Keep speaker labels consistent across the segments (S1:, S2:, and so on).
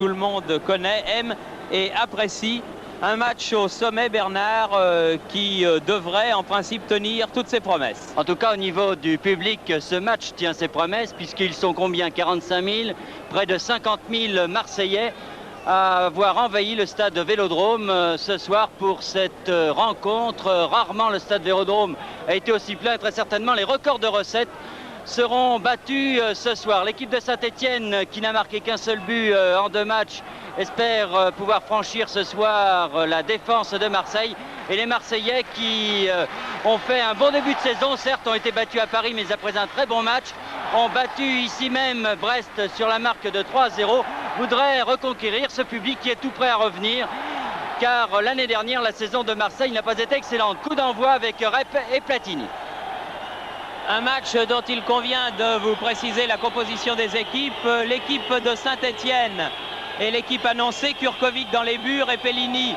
S1: tout le monde connaît, aime et apprécie. Un match au sommet, Bernard, qui devrait en principe tenir toutes ses promesses.
S2: En tout cas, au niveau du public, ce match tient ses promesses, puisqu'ils sont combien? 45 000, près de 50 000 Marseillais à avoir envahi le stade Vélodrome ce soir pour cette rencontre. Rarement le stade Vélodrome a été aussi plein. Très certainement, les records de recettes seront battus ce soir. L'équipe de Saint-Etienne, qui n'a marqué qu'un seul but en 2 matchs, espère pouvoir franchir ce soir la défense de Marseille. Et les Marseillais qui ont fait un bon début de saison, certes ont été battus à Paris, mais après un très bon match, ont battu ici même Brest sur la marque de 3-0, voudraient reconquérir ce public qui est tout prêt à revenir. Car l'année dernière, la saison de Marseille n'a pas été excellente. Coup d'envoi avec Rep et Platini.
S1: Un match dont il convient de vous préciser la composition des équipes. L'équipe de Saint-Etienne et l'équipe annoncée, Kurkovic dans les buts, Repellini,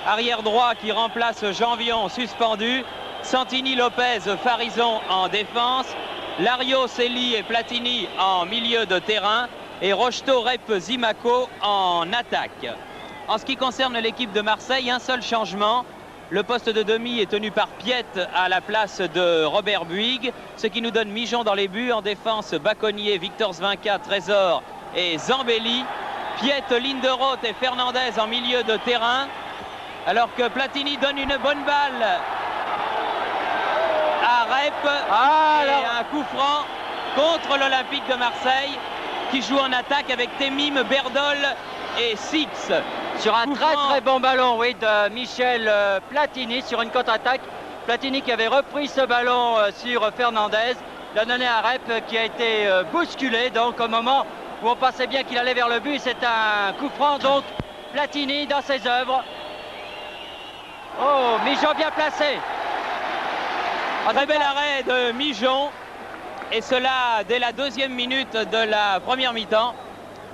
S1: arrière droit qui remplace Janvion, suspendu, Santini, Lopez, Farison en défense, Larios, Eli et Platini en milieu de terrain et Rocheteau, Rep, Zimaco en attaque. En ce qui concerne l'équipe de Marseille, un seul changement. Le poste de demi est tenu par Piet à la place de Robert Buig, ce qui nous donne Mijon dans les buts. En défense, Baconnier, Victor Svinka, Trésor et Zambelli. Piet, Linderoth et Fernandez en milieu de terrain. Alors que Platini donne une bonne balle à Rep. Et un coup franc contre l'Olympique de Marseille qui joue en attaque avec Temim, Berdol et Six.
S2: Sur un très bon ballon, oui, de Michel Platini sur une contre-attaque. Platini qui avait repris ce ballon sur Fernandez, l'a donné à Rep qui a été bousculé donc au moment où on pensait bien qu'il allait vers le but. C'est un coup franc donc Platini dans ses œuvres. Oh, Mijon bien placé.
S1: Très bel arrêt de Mijon, et cela dès la 2e minute de la première mi-temps.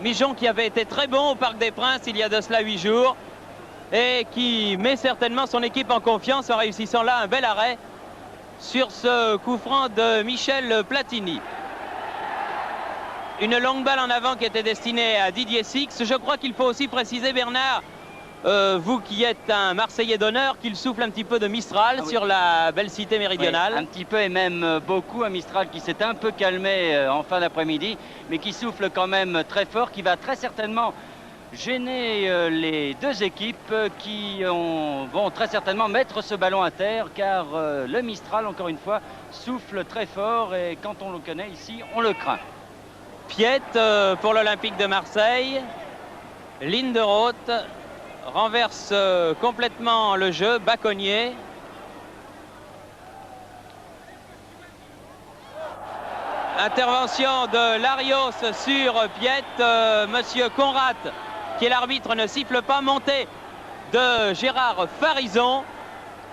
S1: Mijon qui avait été très bon au Parc des Princes il y a de cela 8 jours et qui met certainement son équipe en confiance en réussissant là un bel arrêt sur ce coup franc de Michel Platini. Une longue balle en avant qui était destinée à Didier Six. Je crois qu'il faut aussi préciser, Bernard, vous qui êtes un Marseillais d'honneur, qu'il souffle un petit peu de Mistral sur la belle cité méridionale.
S2: Oui, un petit peu et même beaucoup, un Mistral qui s'est un peu calmé en fin d'après-midi, mais qui souffle quand même très fort, qui va très certainement gêner les deux équipes qui vont très certainement mettre ce ballon à terre, car le Mistral, encore une fois, souffle très fort et quand on le connaît ici, on le craint.
S1: Piet pour l'Olympique de Marseille. Linderoth renverse complètement le jeu. Baconnier. Intervention de Larios sur Piet. Monsieur Conrad, qui est l'arbitre, ne siffle pas. Montée de Gérard Farison.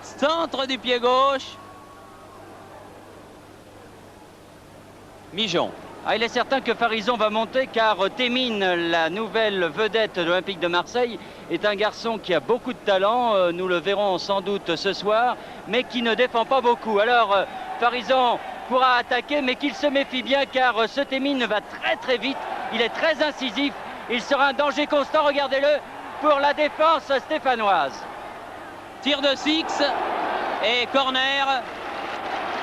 S1: Centre du pied gauche. Mijon.
S2: Ah, il est certain que Farison va monter car Temim, la nouvelle vedette de l'Olympique de Marseille, est un garçon qui a beaucoup de talent. Nous le verrons sans doute ce soir, mais qui ne défend pas beaucoup. Alors Farison pourra attaquer, mais qu'il se méfie bien car ce Temim va très vite. Il est très incisif. Il sera un danger constant, regardez-le, pour la défense stéphanoise.
S1: Tir de Six et corner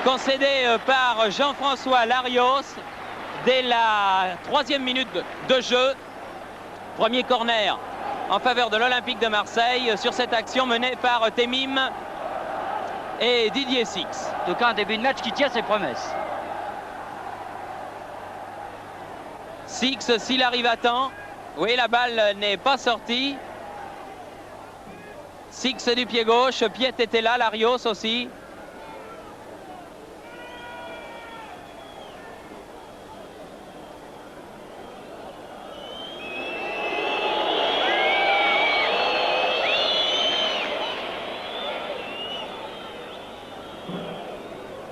S1: concédé par Jean-François Larios. Dès la 3e minute de jeu, premier corner en faveur de l'Olympique de Marseille sur cette action menée par Temim et Didier Six.
S2: En tout cas, un début de match qui tient ses promesses.
S1: Six, s'il arrive à temps. Oui, la balle n'est pas sortie. Six du pied gauche, Piet était là, Larios aussi.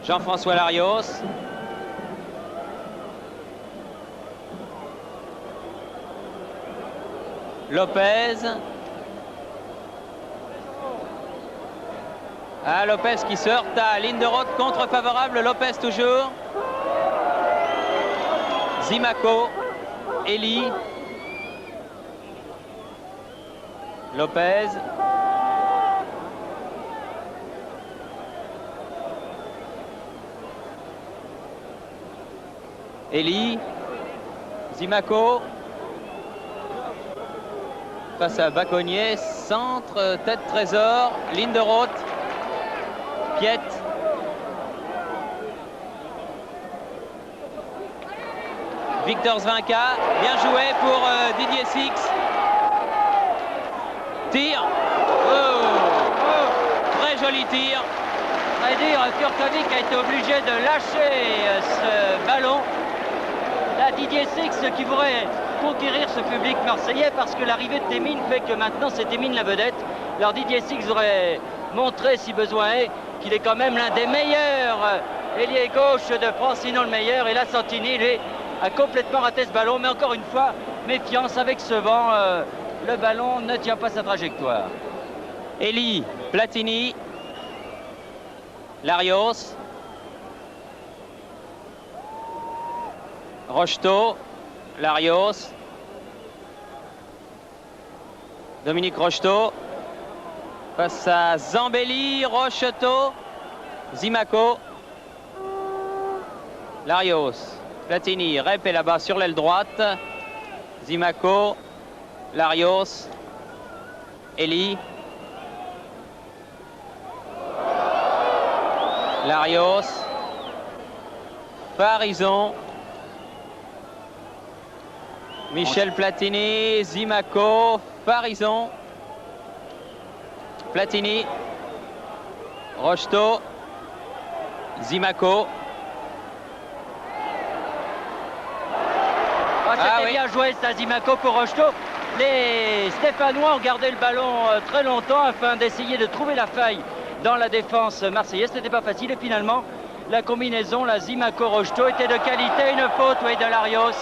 S1: Jean-François Larios. Lopez. Lopez qui se heurte à Linderoth, contre favorable, Lopez toujours. Zimaco, Eli, Lopez. Elie. Zimaco. Face à Baconnier. Centre, tête trésor. Ligne de Roth. Piet. Victor Zvinka, bien joué pour Didier Six. Tir. Très joli tir.
S2: À dire, Kurkovic a été obligé de lâcher ce ballon. Là, Didier Six qui voudrait conquérir ce public marseillais parce que l'arrivée de Témine fait que maintenant c'est Témine la vedette. Alors Didier Six aurait montré, si besoin est, qu'il est quand même l'un des meilleurs ailier gauche de France, sinon le meilleur. Et là, Santini, lui, a complètement raté ce ballon. Mais encore une fois, méfiance avec ce vent. Le ballon ne tient pas sa trajectoire.
S1: Elie, Platini, Larios, Rocheteau, Larios, Dominique Rocheteau, face à Zambelli, Rocheteau, Zimaco, Larios, Platini, Rep est là-bas sur l'aile droite, Zimaco, Larios, Elie, Larios, Farison, Michel Platini, Zimaco, Farison, Platini, Rocheteau, Zimaco.
S2: C'était bien joué ça, Zimaco pour Rocheteau. Les Stéphanois ont gardé le ballon très longtemps afin d'essayer de trouver la faille dans la défense marseillaise. C'était pas facile et finalement la combinaison, la Zimaco-Rocheteau était de qualité. Une faute de Larios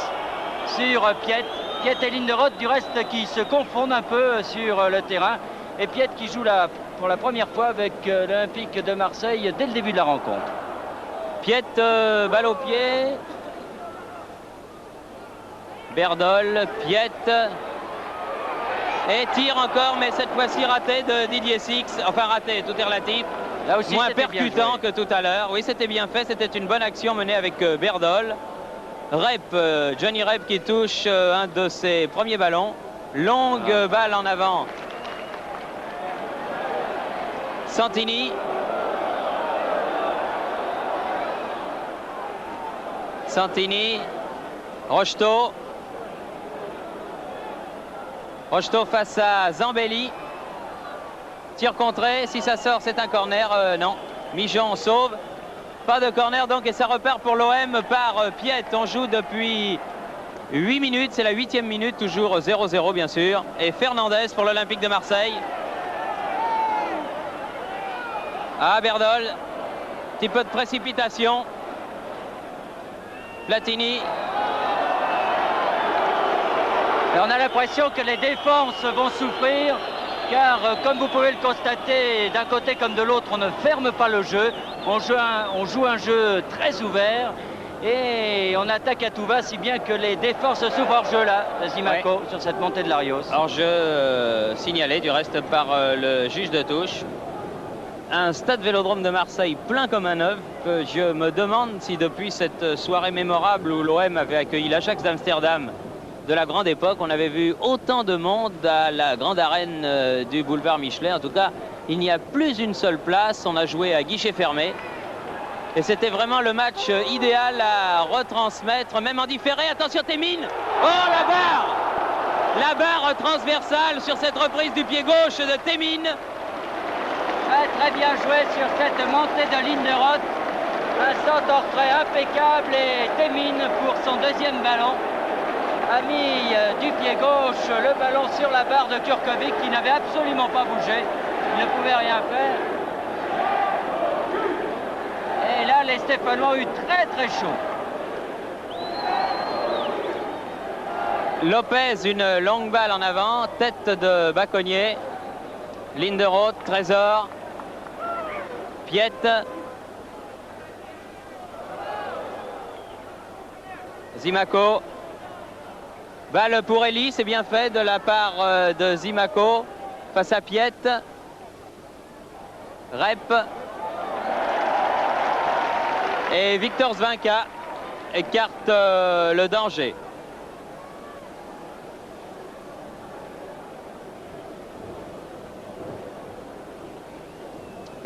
S2: sur Piet. Piet et ligne de Roth du reste qui se confondent un peu sur le terrain. Et Piet qui joue là pour la première fois avec l'Olympique de Marseille dès le début de la rencontre.
S1: Piet, balle au pied. Berdol, Piet. Et tire encore, mais cette fois-ci raté de Didier Six. Enfin raté, tout est relatif.
S2: Là aussi,
S1: moins percutant que tout à l'heure. Oui, c'était bien fait. C'était une bonne action menée avec Berdol. Rep, Johnny Rep qui touche un de ses premiers ballons. Longue balle en avant. Santini. Santini. Rocheteau. Rocheteau face à Zambelli. Tir contré, si ça sort c'est un corner, non. Mijon sauve. Pas de corner donc et ça repart pour l'OM par Piet. On joue depuis 8 minutes, c'est la 8e minute, toujours 0-0 bien sûr. Et Fernandez pour l'Olympique de Marseille. Ah, Berdol, petit peu de précipitation. Platini.
S2: Et on a l'impression que les défenses vont souffrir, car comme vous pouvez le constater, d'un côté comme de l'autre, on ne ferme pas le jeu. On joue un jeu très ouvert et on attaque à tout va, si bien que les défenses souffrent hors jeu là, de Zimaco, sur cette montée de Larios.
S1: Alors je signalé du reste par le juge de touche. Un stade Vélodrome de Marseille plein comme un œuf. Je me demande si depuis cette soirée mémorable où l'OM avait accueilli l'Ajax d'Amsterdam de la grande époque, on avait vu autant de monde à la grande arène du boulevard Michelet. En tout cas, il n'y a plus une seule place. On a joué à guichet fermé. Et c'était vraiment le match idéal à retransmettre, même en différé. Attention Témine. Oh, la barre! La barre transversale sur cette reprise du pied gauche de Témine.
S2: Très bien joué sur cette montée de ligne de Roth. Un centre hors trait impeccable et Témine pour son deuxième ballon a mis du pied gauche le ballon sur la barre de Kurkovic qui n'avait absolument pas bougé. Il ne pouvait rien faire. Et là, les Stéphanois ont eu très chaud.
S1: Lopez, une longue balle en avant, tête de Baconnier. Ligne de Roth, Trésor. Piet. Zimaco. Balle pour Elie, c'est bien fait de la part de Zimaco. face à Piet. Rep. Et Victor Zvinka écarte le danger.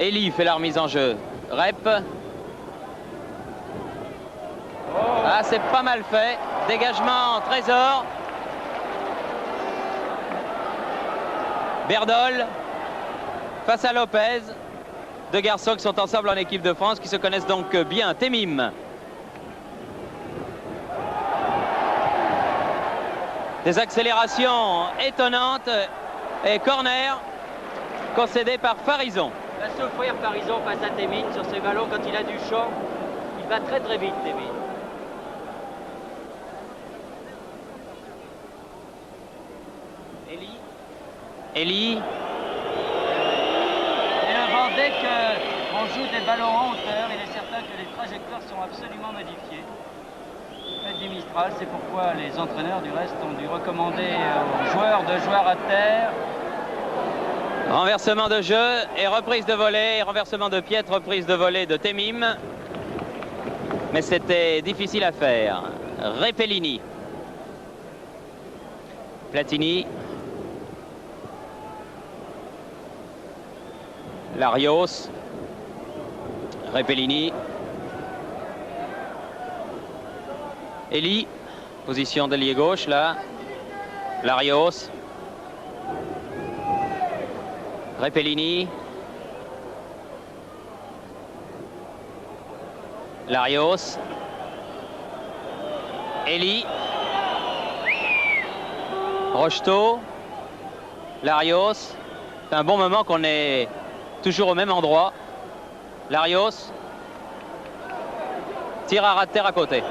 S1: Elie fait la remise en jeu. Rep. Ah, c'est pas mal fait. Dégagement Trésor. Berdol face à Lopez. Deux garçons qui sont ensemble en équipe de France, qui se connaissent donc bien. Temim. Des accélérations étonnantes. Et corner concédé par Farison.
S2: Va souffrir Farison face à Temim sur ses ballons quand il a du champ. Il va très très vite, Temim.
S1: Elie.
S2: Et le vent, dès qu'on joue des ballons en hauteur, il est certain que les trajectoires sont absolument modifiées. Fait du Mistral, c'est pourquoi les entraîneurs du reste ont dû recommander aux joueurs de jouer à terre.
S1: Renversement de jeu et reprise de volée, renversement de Piet, reprise de volée de Temim. Mais c'était difficile à faire. Repellini. Platini. Larios. Repellini. Elie. Position d'ailier gauche là. Larios. Repellini. Larios. Elie. Rocheteau. Larios. C'est un bon moment qu'on est toujours au même endroit. Larios. Tire à ras de terre à côté.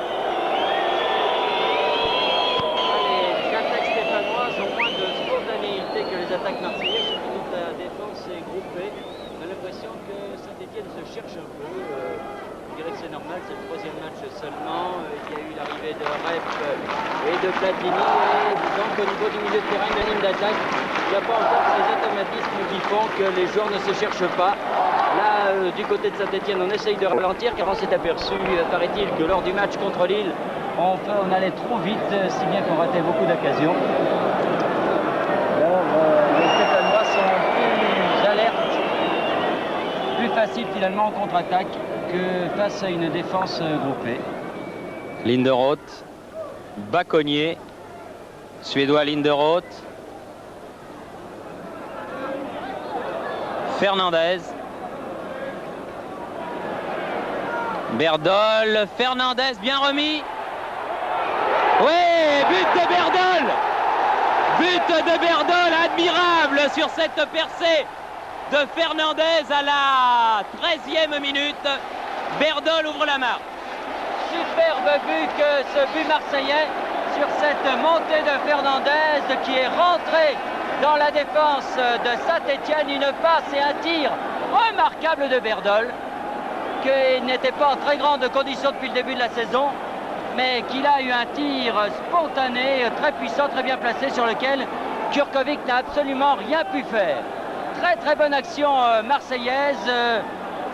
S2: Les attaques stéphanoises ont moins de spontanéité que les attaques marseillaises. Toute la défense est groupée. On a l'impression que Saint-Etienne se cherche un peu. Je dirais que c'est normal, c'est le troisième match seulement. Il y a eu l'arrivée de Rep et de Platini. Et disons qu'au niveau du milieu de terrain, une ligne d'attaque, il n'y a pas encore ces automatismes qui font que les joueurs ne se cherchent pas. Là, du côté de Saint-Etienne, on essaye de ralentir car on s'est aperçu, paraît-il, que lors du match contre Lille, on allait trop vite, si bien qu'on ratait beaucoup d'occasions. Alors, les Stéphanois sont plus alertes, plus faciles finalement en contre-attaque que face à une défense groupée.
S1: Linderoth, Bacconnier, Suédois Linderoth, Fernandez, Berdol, Fernandez bien remis. Oui, but de Berdol. But de Berdol, admirable sur cette percée de Fernandez à la 13e minute. Berdol ouvre la marque.
S2: Superbe but que ce but marseillais sur cette montée de Fernandez qui est rentré dans la défense de Saint-Etienne. Une passe et un tir remarquable de Berdol, qui n'était pas en très grande condition depuis le début de la saison, mais qu'il a eu un tir spontané, très puissant, très bien placé, sur lequel Kurkovic n'a absolument rien pu faire. Très très bonne action marseillaise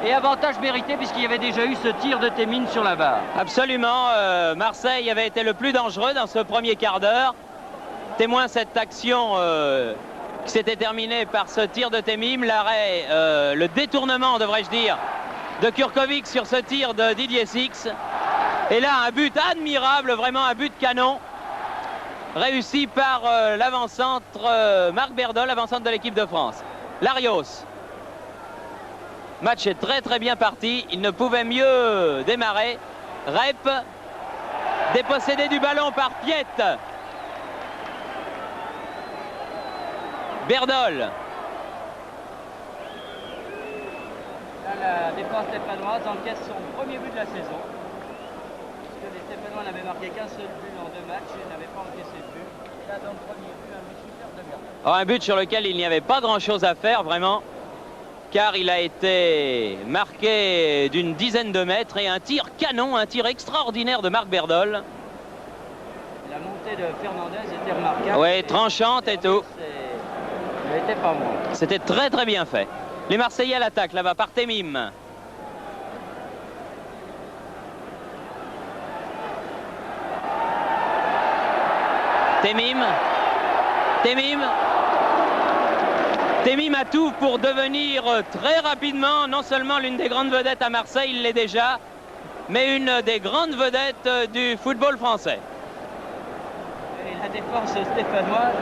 S2: et avantage mérité puisqu'il y avait déjà eu ce tir de Temim sur la barre.
S1: Absolument, Marseille avait été le plus dangereux dans ce premier quart d'heure. Témoin cette action qui s'était terminée par ce tir de Temim, l'arrêt, le détournement devrais-je dire, de Kurkovic sur ce tir de Didier Six. Et là, un but admirable, vraiment un but canon, réussi par l'avant-centre Marc Berdol, l'avant-centre de l'équipe de France. Larios. Match est très très bien parti, il ne pouvait mieux démarrer. Rep, dépossédé du ballon par Piet. Berdol.
S2: Là, la défense stéphanoise encaisse son premier but de la saison. Puisque les Stéphanois n'avaient marqué qu'un seul but en 2 matchs et n'avaient pas encaissé de but. Et là, dans le premier but, un but super de Berdol.
S1: Oh, un but sur lequel il n'y avait pas grand-chose à faire, vraiment, car il a été marqué d'une dizaine de mètres et un tir canon, un tir extraordinaire de Marc Berdol.
S2: La montée de Fernandez était remarquable.
S1: Oui, tranchante et tout.
S2: n'était pas moi.
S1: C'était très très bien fait. Les Marseillais à l'attaque là-bas par Temim. Temim a tout pour devenir très rapidement non seulement l'une des grandes vedettes à Marseille, il l'est déjà, mais une des grandes vedettes du football français.
S2: Et la défense stéphanoise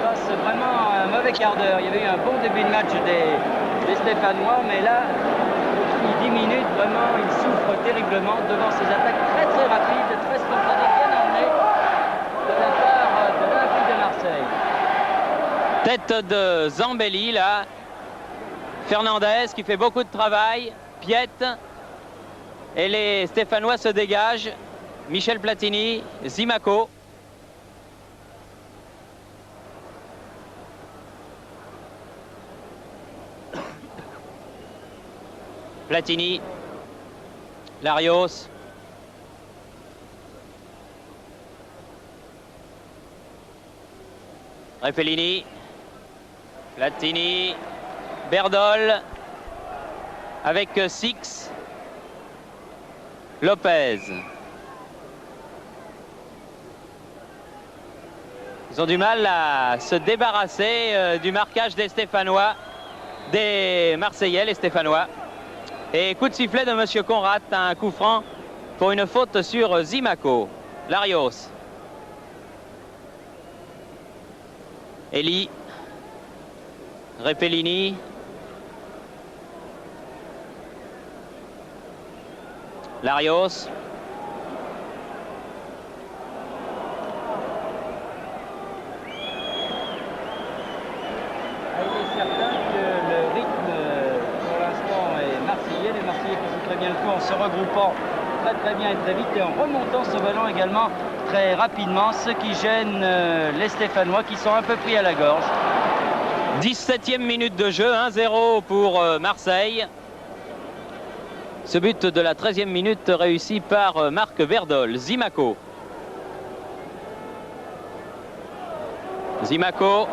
S2: passe vraiment un mauvais quart d'heure. Il y avait eu un bon début de match des Stéphanois, mais là, depuis 10 minutes, vraiment, ils souffrent terriblement devant ces attaques très très rapides, très spontanées, bien emmenées de la part de l'Olympique de Marseille.
S1: Tête de Zambelli, là. Fernandez qui fait beaucoup de travail. Piet. Et les Stéphanois se dégagent. Michel Platini, Zimaco. Platini. Larios. Repellini. Platini, Berdol, avec Six, Lopez. Ils ont du mal à se débarrasser du marquage des Stéphanois, des Marseillais, les Stéphanois. Et coup de sifflet de Monsieur Conrad, un coup franc pour une faute sur Zimaco. Larios. Eli. Repellini. Larios.
S2: Il est certain que le rythme pour l'instant est marseillais. Les Marseillais qui jouent très bien le coup en se regroupant très bien et très vite et en remontant ce ballon également très rapidement, ce qui gêne les Stéphanois qui sont un peu pris à la gorge.
S1: 17e minute de jeu, 1-0 pour Marseille. Ce but de la 13e minute réussi par Marc Berdol. Zimaco. Zimaco.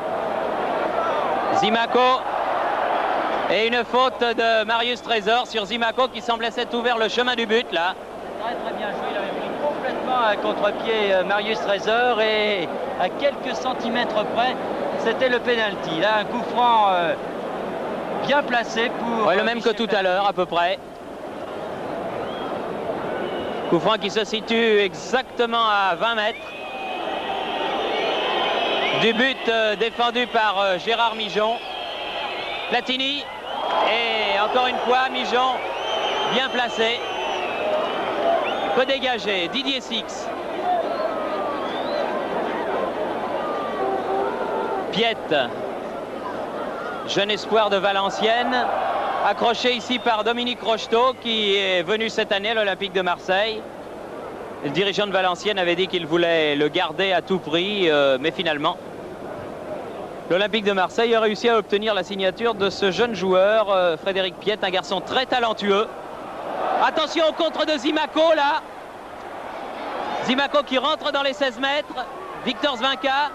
S1: Et une faute de Marius Trésor sur Zimaco qui semblait s'être ouvert le chemin du but là.
S2: Très bien joué, il avait pris complètement à contre-pied Marius Trésor et à quelques centimètres près, c'était le pénalty. Là, un coup franc bien placé pour...
S1: Ouais, le même que tout à l'heure, à peu près. Coup franc qui se situe exactement à 20 mètres. Du but défendu par Gérard Mijon. Platini. Et encore une fois, Mijon bien placé. Peut dégager. Didier Six. Piet. Jeune espoir de Valenciennes. Accroché ici par Dominique Rocheteau qui est venu cette année à l'Olympique de Marseille. Le dirigeant de Valenciennes avait dit qu'il voulait le garder à tout prix, mais finalement, l'Olympique de Marseille a réussi à obtenir la signature de ce jeune joueur, Frédéric Piet, un garçon très talentueux. Attention au contre de Zimaco là. Zimaco qui rentre dans les 16 mètres. Victor Zvinka.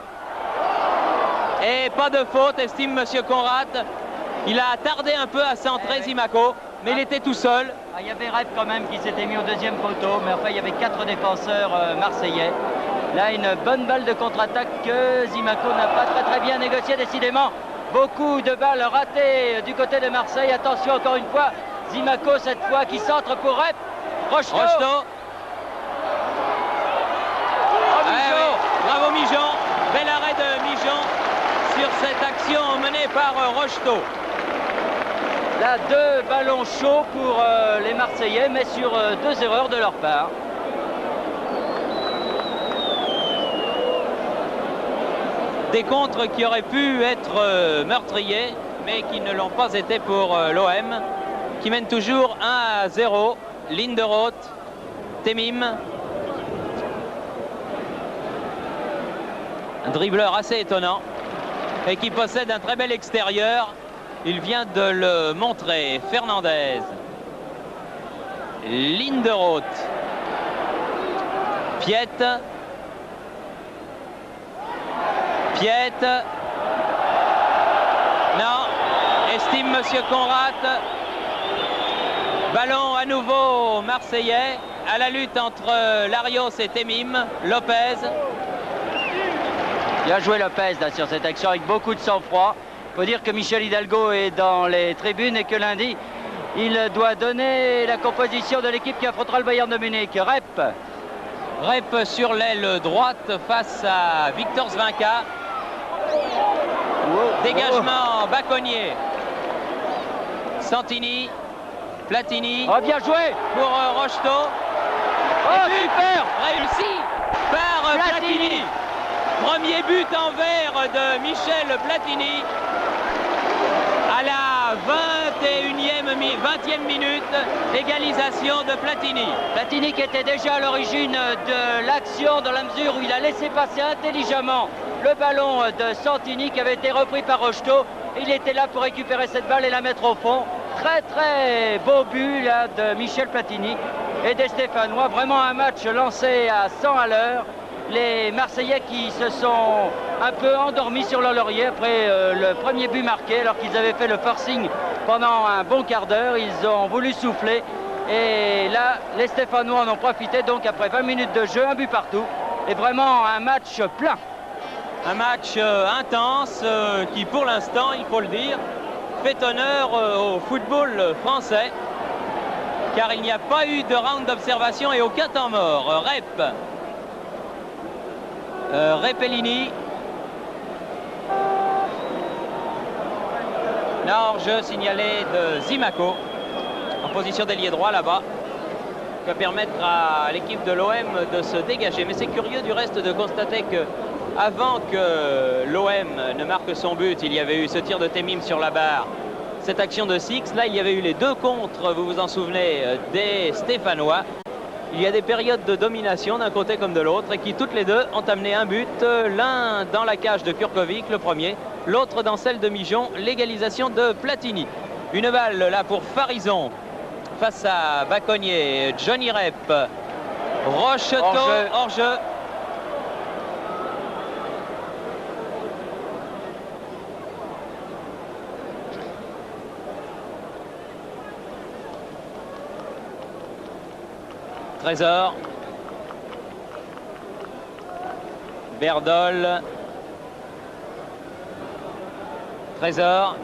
S1: Et pas de faute, estime Monsieur Conrad. Il a tardé un peu à centrer Zimaco, mais il était tout seul.
S2: Il y avait Rep quand même qui s'était mis au deuxième poteau, mais enfin il y avait 4 défenseurs marseillais. Là, une bonne balle de contre-attaque que Zimaco n'a pas très bien négocié, décidément. Beaucoup de balles ratées du côté de Marseille. Attention encore une fois, Zimaco cette fois qui centre pour Rep. Rocheteau.
S1: Oui. Bravo Mijon. Bel arrêt de Mijon sur cette action menée par Rocheteau.
S2: Là, 2 ballons chauds pour les Marseillais, mais sur 2 erreurs de leur part.
S1: Des contres qui auraient pu être meurtriers, mais qui ne l'ont pas été pour l'OM, qui mène toujours 1-0. Linderoth, Temim. Un dribbleur assez étonnant et qui possède un très bel extérieur. Il vient de le montrer. Fernandez. Linderoth. Piet. Monsieur Conrad. Ballon à nouveau marseillais, à la lutte entre Larios et Temim. Lopez.
S2: Bien joué Lopez là, sur cette action avec beaucoup de sang-froid. Il faut dire que Michel Hidalgo est dans les tribunes et que lundi, il doit donner la composition de l'équipe qui affrontera le Bayern de Munich.
S1: Rep sur l'aile droite face à Victor Zvinka. Dégagement Bacconnier. Santini. Platini.
S2: Oh, bien joué
S1: pour Rocheteau.
S2: Oh, super
S1: réussi par Platini. Premier but en vert de Michel Platini à la 20e minute, égalisation de Platini.
S2: Platini qui était déjà à l'origine de l'action dans la mesure où il a laissé passer intelligemment le ballon de Santini qui avait été repris par Rocheteau. Il était là pour récupérer cette balle et la mettre au fond. Très très beau but là, de Michel Platini et des Stéphanois. Vraiment un match lancé à 100 à l'heure. Les Marseillais qui se sont un peu endormis sur leur laurier après le premier but marqué, alors qu'ils avaient fait le forcing pendant un bon quart d'heure. Ils ont voulu souffler et là les Stéphanois en ont profité. Donc après 20 minutes de jeu, un but partout et vraiment un match plein.
S1: Un match intense qui pour l'instant, il faut le dire, fait honneur au football français, car il n'y a pas eu de round d'observation et aucun temps mort. Repellini. Hors-jeu signalé de Zimaco en position d'ailier droit là-bas, qui va permettre à l'équipe de l'OM de se dégager. Mais c'est curieux du reste de constater que avant que l'OM ne marque son but, il y avait eu ce tir de Temim sur la barre, cette action de Six. Là, il y avait eu les deux contres, vous vous en souvenez, des Stéphanois. Il y a des périodes de domination d'un côté comme de l'autre et qui toutes les deux ont amené un but, l'un dans la cage de Kurkovic, le premier, l'autre dans celle de Mijon, l'égalisation de Platini. Une balle là pour Farison face à Bacconnier, Johnny Rep, Rocheteau, hors-jeu. Trésor. Berdol. Trésor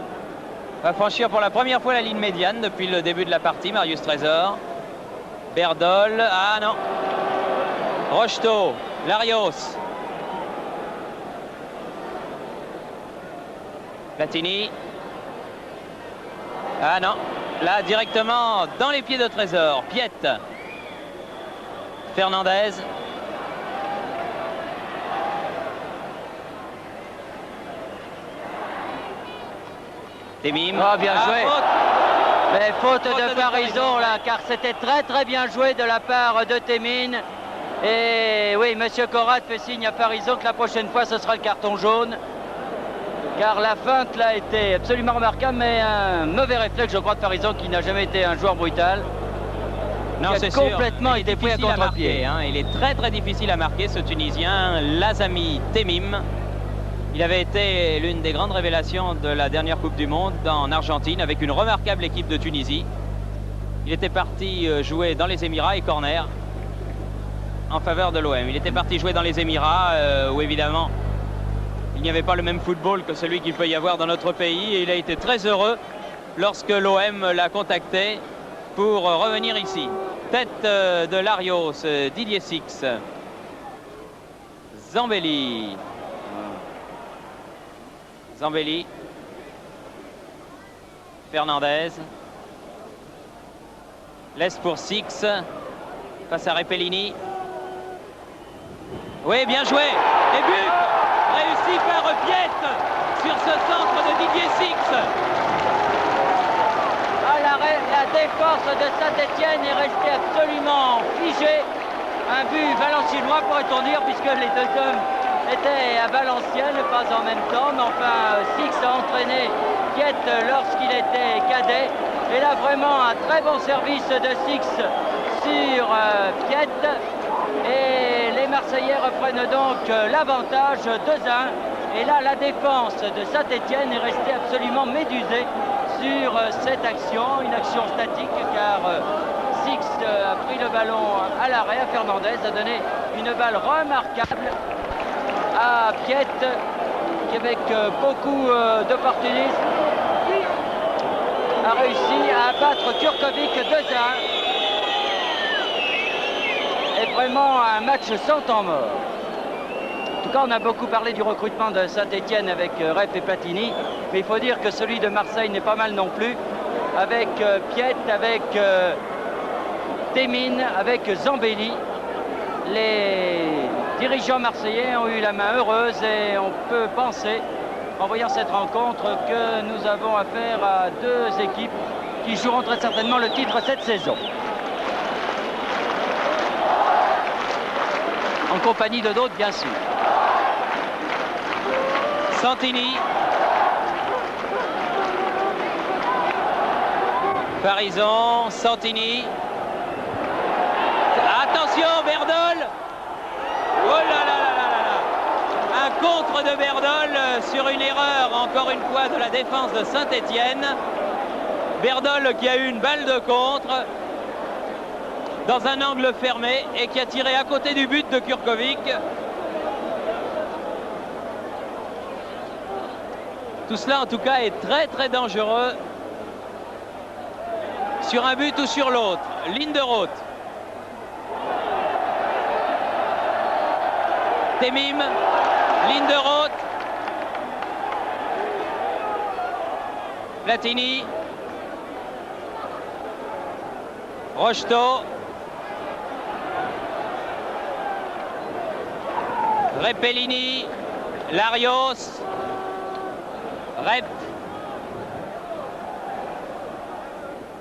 S1: va franchir pour la première fois la ligne médiane depuis le début de la partie, Marius Trésor. Berdol, ah non. Rocheteau, Larios. Platini. Ah non, là directement dans les pieds de Trésor. Piette. Fernandez. Temim.
S2: Oh, bien joué.
S1: Faute.
S2: Mais faute de Farison là, car c'était très très bien joué de la part de Temim. Et oui, Monsieur Conrad fait signe à Farison que la prochaine fois ce sera le carton jaune. Car la feinte là était absolument remarquable, mais un mauvais réflexe, je crois, de Farison qui n'a jamais été un joueur brutal.
S1: Non, c'est
S2: complètement
S1: été
S2: pris à contre-pied.
S1: Hein. Il est très très difficile à marquer, ce Tunisien, Lazami Temim. Il avait été l'une des grandes révélations de la dernière Coupe du Monde en Argentine avec une remarquable équipe de Tunisie. Il était parti jouer dans les Émirats et corner en faveur de l'OM. Il était parti jouer dans les Émirats où évidemment il n'y avait pas le même football que celui qu'il peut y avoir dans notre pays. Et il a été très heureux lorsque l'OM l'a contacté pour revenir ici. Tête de Larios, Didier Six. Zambelli. Zambelli. Fernandez. Laisse pour Six. Face à Repellini. Oui, bien joué. Et but réussi par Piette sur ce centre de Didier Six.
S2: La défense de Saint-Etienne est restée absolument figée. Un but valenciennois, pourrait-on dire, puisque les deux hommes étaient à Valenciennes, pas en même temps. Mais enfin, Six a entraîné Piette lorsqu'il était cadet. Et là, vraiment, un très bon service de Six sur Piette. Et les Marseillais reprennent donc l'avantage 2-1. Et là, la défense de Saint-Etienne est restée absolument médusée sur cette action, une action statique car Six a pris le ballon à l'arrêt, à Fernandez, a donné une balle remarquable à Piet qui avec beaucoup d'opportunisme a réussi à battre Kurkovic 2-1. Et vraiment un match sans temps mort. En tout cas, on a beaucoup parlé du recrutement de Saint-Etienne avec Rep et Platini, mais il faut dire que celui de Marseille n'est pas mal non plus, avec Piet, avec Témine, avec Zambelli. Les dirigeants marseillais ont eu la main heureuse et on peut penser, en voyant cette rencontre, que nous avons affaire à deux équipes qui joueront très certainement le titre cette saison. En compagnie de d'autres, bien sûr.
S1: Santini. Farison, Santini. Attention, Berdol. Oh là là là là là là. Un contre de Berdol sur une erreur, encore une fois, de la défense de Saint-Etienne. Berdol qui a eu une balle de contre dans un angle fermé et qui a tiré à côté du but de Kurkovic. Tout cela en tout cas est très très dangereux sur un but ou sur l'autre. Linderoth. Temim. Linderoth. Platini. Rocheteau. Repellini. Larios. Rep.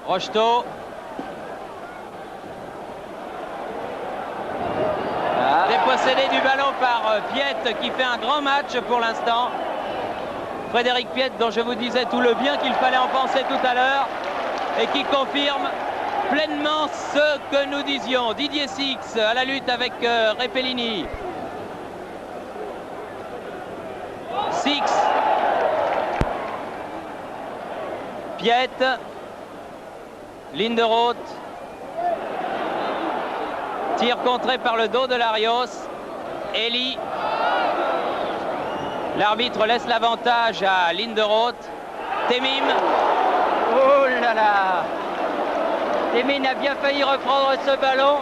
S1: Rocheteau. Dépossédé du ballon par Piet qui fait un grand match pour l'instant. Frédéric Piet dont je vous disais tout le bien qu'il fallait en penser tout à l'heure et qui confirme pleinement ce que nous disions. Didier Six à la lutte avec Repellini. Six. Piet. Linderoth. Tir contré par le dos de Larios. Elie. L'arbitre laisse l'avantage à Linderoth. Temim. Oh là là. Temim a bien failli reprendre ce ballon.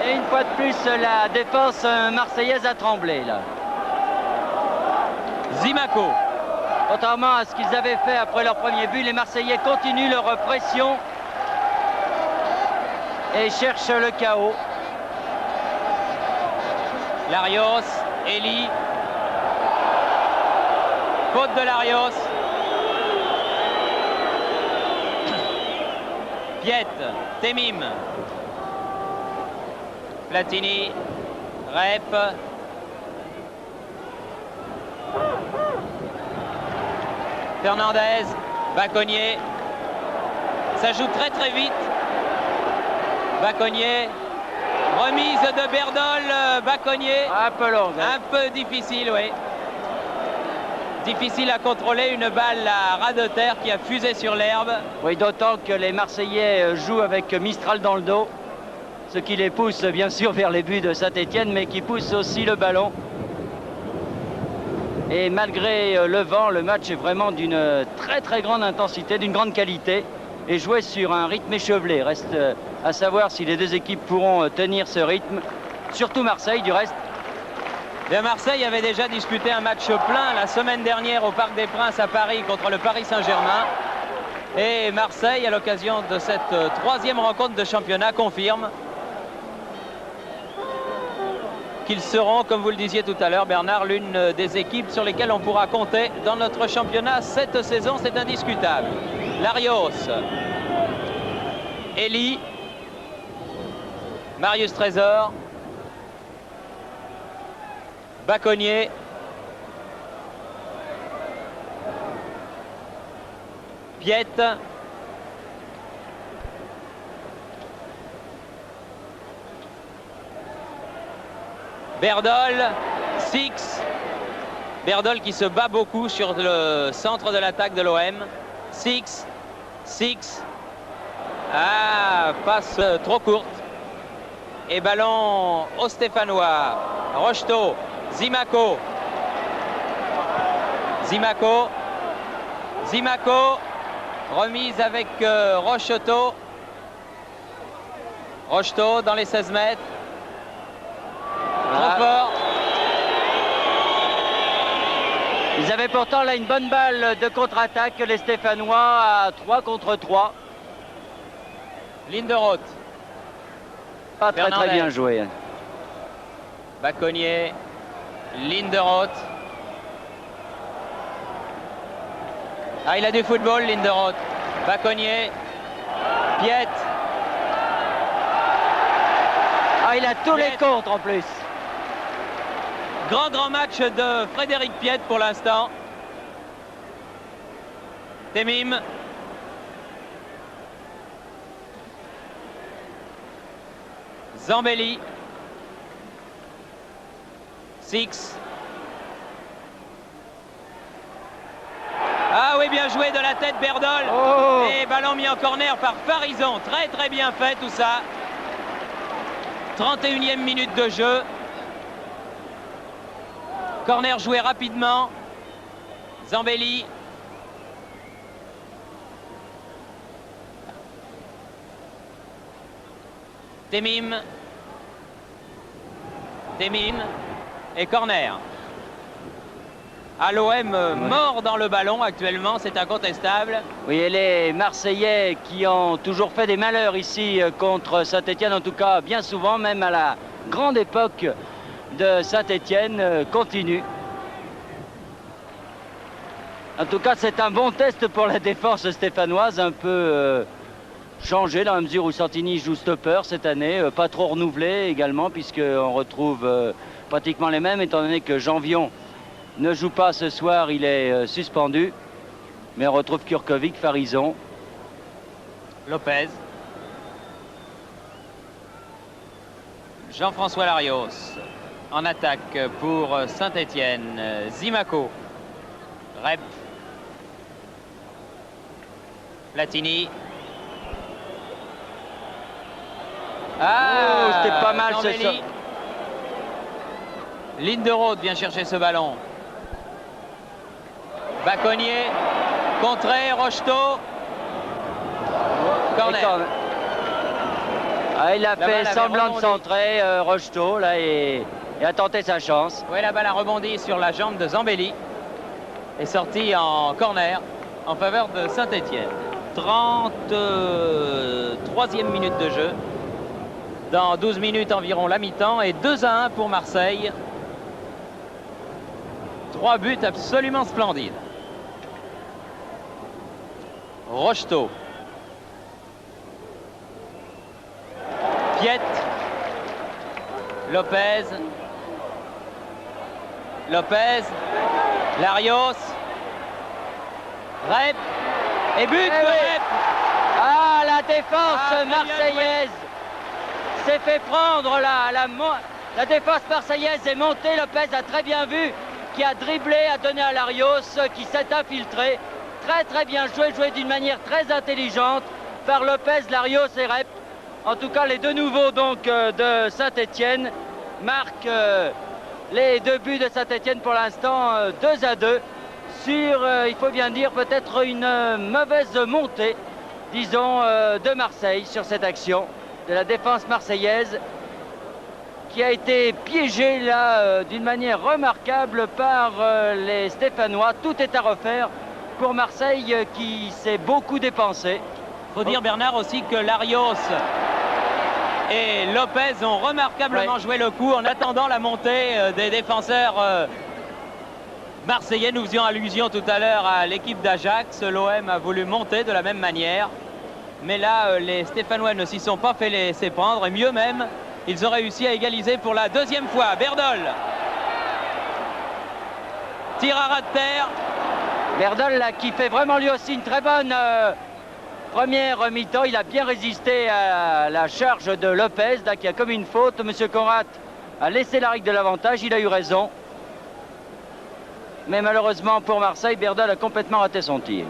S1: Et une fois de plus, la défense marseillaise a tremblé là. Zimaco.
S2: Contrairement à ce qu'ils avaient fait après leur premier but, les Marseillais continuent leur pression et cherchent le chaos.
S1: Larios, Elie. Faute de Larios. Piet, Temim. Platini, Rep. Fernandez, Bacognier. Ça joue très très vite. Bacognier. Remise de Berdol, Bacognier.
S2: Un peu long.
S1: Un peu difficile, oui. Difficile à contrôler, une balle à ras de terre qui a fusé sur l'herbe.
S2: Oui, d'autant que les Marseillais jouent avec Mistral dans le dos, ce qui les pousse bien sûr vers les buts de Saint-Etienne, mais qui pousse aussi le ballon. Et malgré le vent, le match est vraiment d'une très très grande intensité, d'une grande qualité et joué sur un rythme échevelé. Reste à savoir si les deux équipes pourront tenir ce rythme, surtout Marseille du reste.
S1: Bien, Marseille avait déjà disputé un match plein la semaine dernière au Parc des Princes à Paris contre le Paris Saint-Germain. Et Marseille, à l'occasion de cette troisième rencontre de championnat, confirme qu'ils seront, comme vous le disiez tout à l'heure, Bernard, l'une des équipes sur lesquelles on pourra compter dans notre championnat cette saison, c'est indiscutable. Larios, Elie, Marius Trésor, Bacognier, Piet, Berdol, Six. Berdol qui se bat beaucoup sur le centre de l'attaque de l'OM. Six. Ah, passe trop courte. Et ballon au Stéphanois. Rocheteau, Zimaco. Remise avec Rocheteau. Rocheteau dans les 16 mètres. Trop fort.
S2: Ils avaient pourtant là une bonne balle de contre-attaque, les Stéphanois, à 3 contre 3.
S1: Ligne de Roth.
S2: Pas très bien joué.
S1: Baconnier. Ligne de Roth. Ah, il a du football, ligne de Roth. Baconnier. Piette.
S2: Ah, il a tous les contres en plus.
S1: Grand match de Frédéric Piette pour l'instant. Temim. Zambelli. Six. Ah oui, bien joué de la tête Berdol.
S2: Oh.
S1: Et ballon mis en corner par Farison. Très bien fait tout ça. 31e minute de jeu. Corner joué rapidement. Zambelli. Temim. Et corner. À l'OM, mort dans le ballon actuellement, c'est incontestable.
S2: Oui, et les Marseillais qui ont toujours fait des malheurs ici contre Saint-Etienne, en tout cas bien souvent, même à la grande époque de Saint-Etienne, continuent. En tout cas, c'est un bon test pour la défense stéphanoise, un peu changé dans la mesure où Santini joue stopper cette année, pas trop renouvelé également, puisqu'on retrouve pratiquement les mêmes, étant donné que Janvion ne joue pas ce soir, il est suspendu. Mais on retrouve Kurkovic, Farison.
S1: Lopez. Jean-François Larios en attaque pour Saint-Etienne. Zimaco. Rep. Platini. Ah,
S2: c'était pas mal ce
S1: ça. Ligne de Roth vient chercher ce ballon. Baconnier, contré, Rocheteau. Corner.
S2: Ah, il a fait semblant de centrer, Rocheteau, là, et a tenté sa chance.
S1: Oui, la balle a rebondi sur la jambe de Zambelli. Est sortie en corner en faveur de Saint-Etienne. 33e minute de jeu. Dans 12 minutes environ la mi-temps et 2-1 pour Marseille. 3 buts absolument splendides. Rocheteau. Piette. Lopez. Larios. Rep. Et but de Rep.
S2: Ah, la défense marseillaise s'est fait prendre. La défense marseillaise est montée. Lopez a très bien vu, qui a dribblé, a donné à Larios, qui s'est infiltré. Très bien joué d'une manière très intelligente par Lopez, Larios et Rep. En tout cas, les deux nouveaux donc de Saint-Etienne marquent les 2 buts de Saint-Etienne pour l'instant, 2-2 sur, il faut bien dire, peut-être une mauvaise montée, disons, de Marseille sur cette action de la défense marseillaise qui a été piégée là d'une manière remarquable par les Stéphanois. Tout est à refaire pour Marseille qui s'est beaucoup dépensé.
S1: Il faut dire, Bernard, aussi que Larios et Lopez ont remarquablement joué le coup en attendant la montée des défenseurs marseillais. Nous faisions allusion tout à l'heure à l'équipe d'Ajax. L'OM a voulu monter de la même manière. Mais là, les Stéphanois ne s'y sont pas fait laisser prendre. Et mieux même, ils ont réussi à égaliser pour la 2e fois. Berdol. Tir à ras de terre.
S2: Berdol là, qui fait vraiment lui aussi une très bonne première mi-temps. Il a bien résisté à la charge de Lopez là, qui a commis une faute. Monsieur Conrad a laissé la règle de l'avantage. Il a eu raison. Mais malheureusement pour Marseille, Berdol a complètement raté son tir.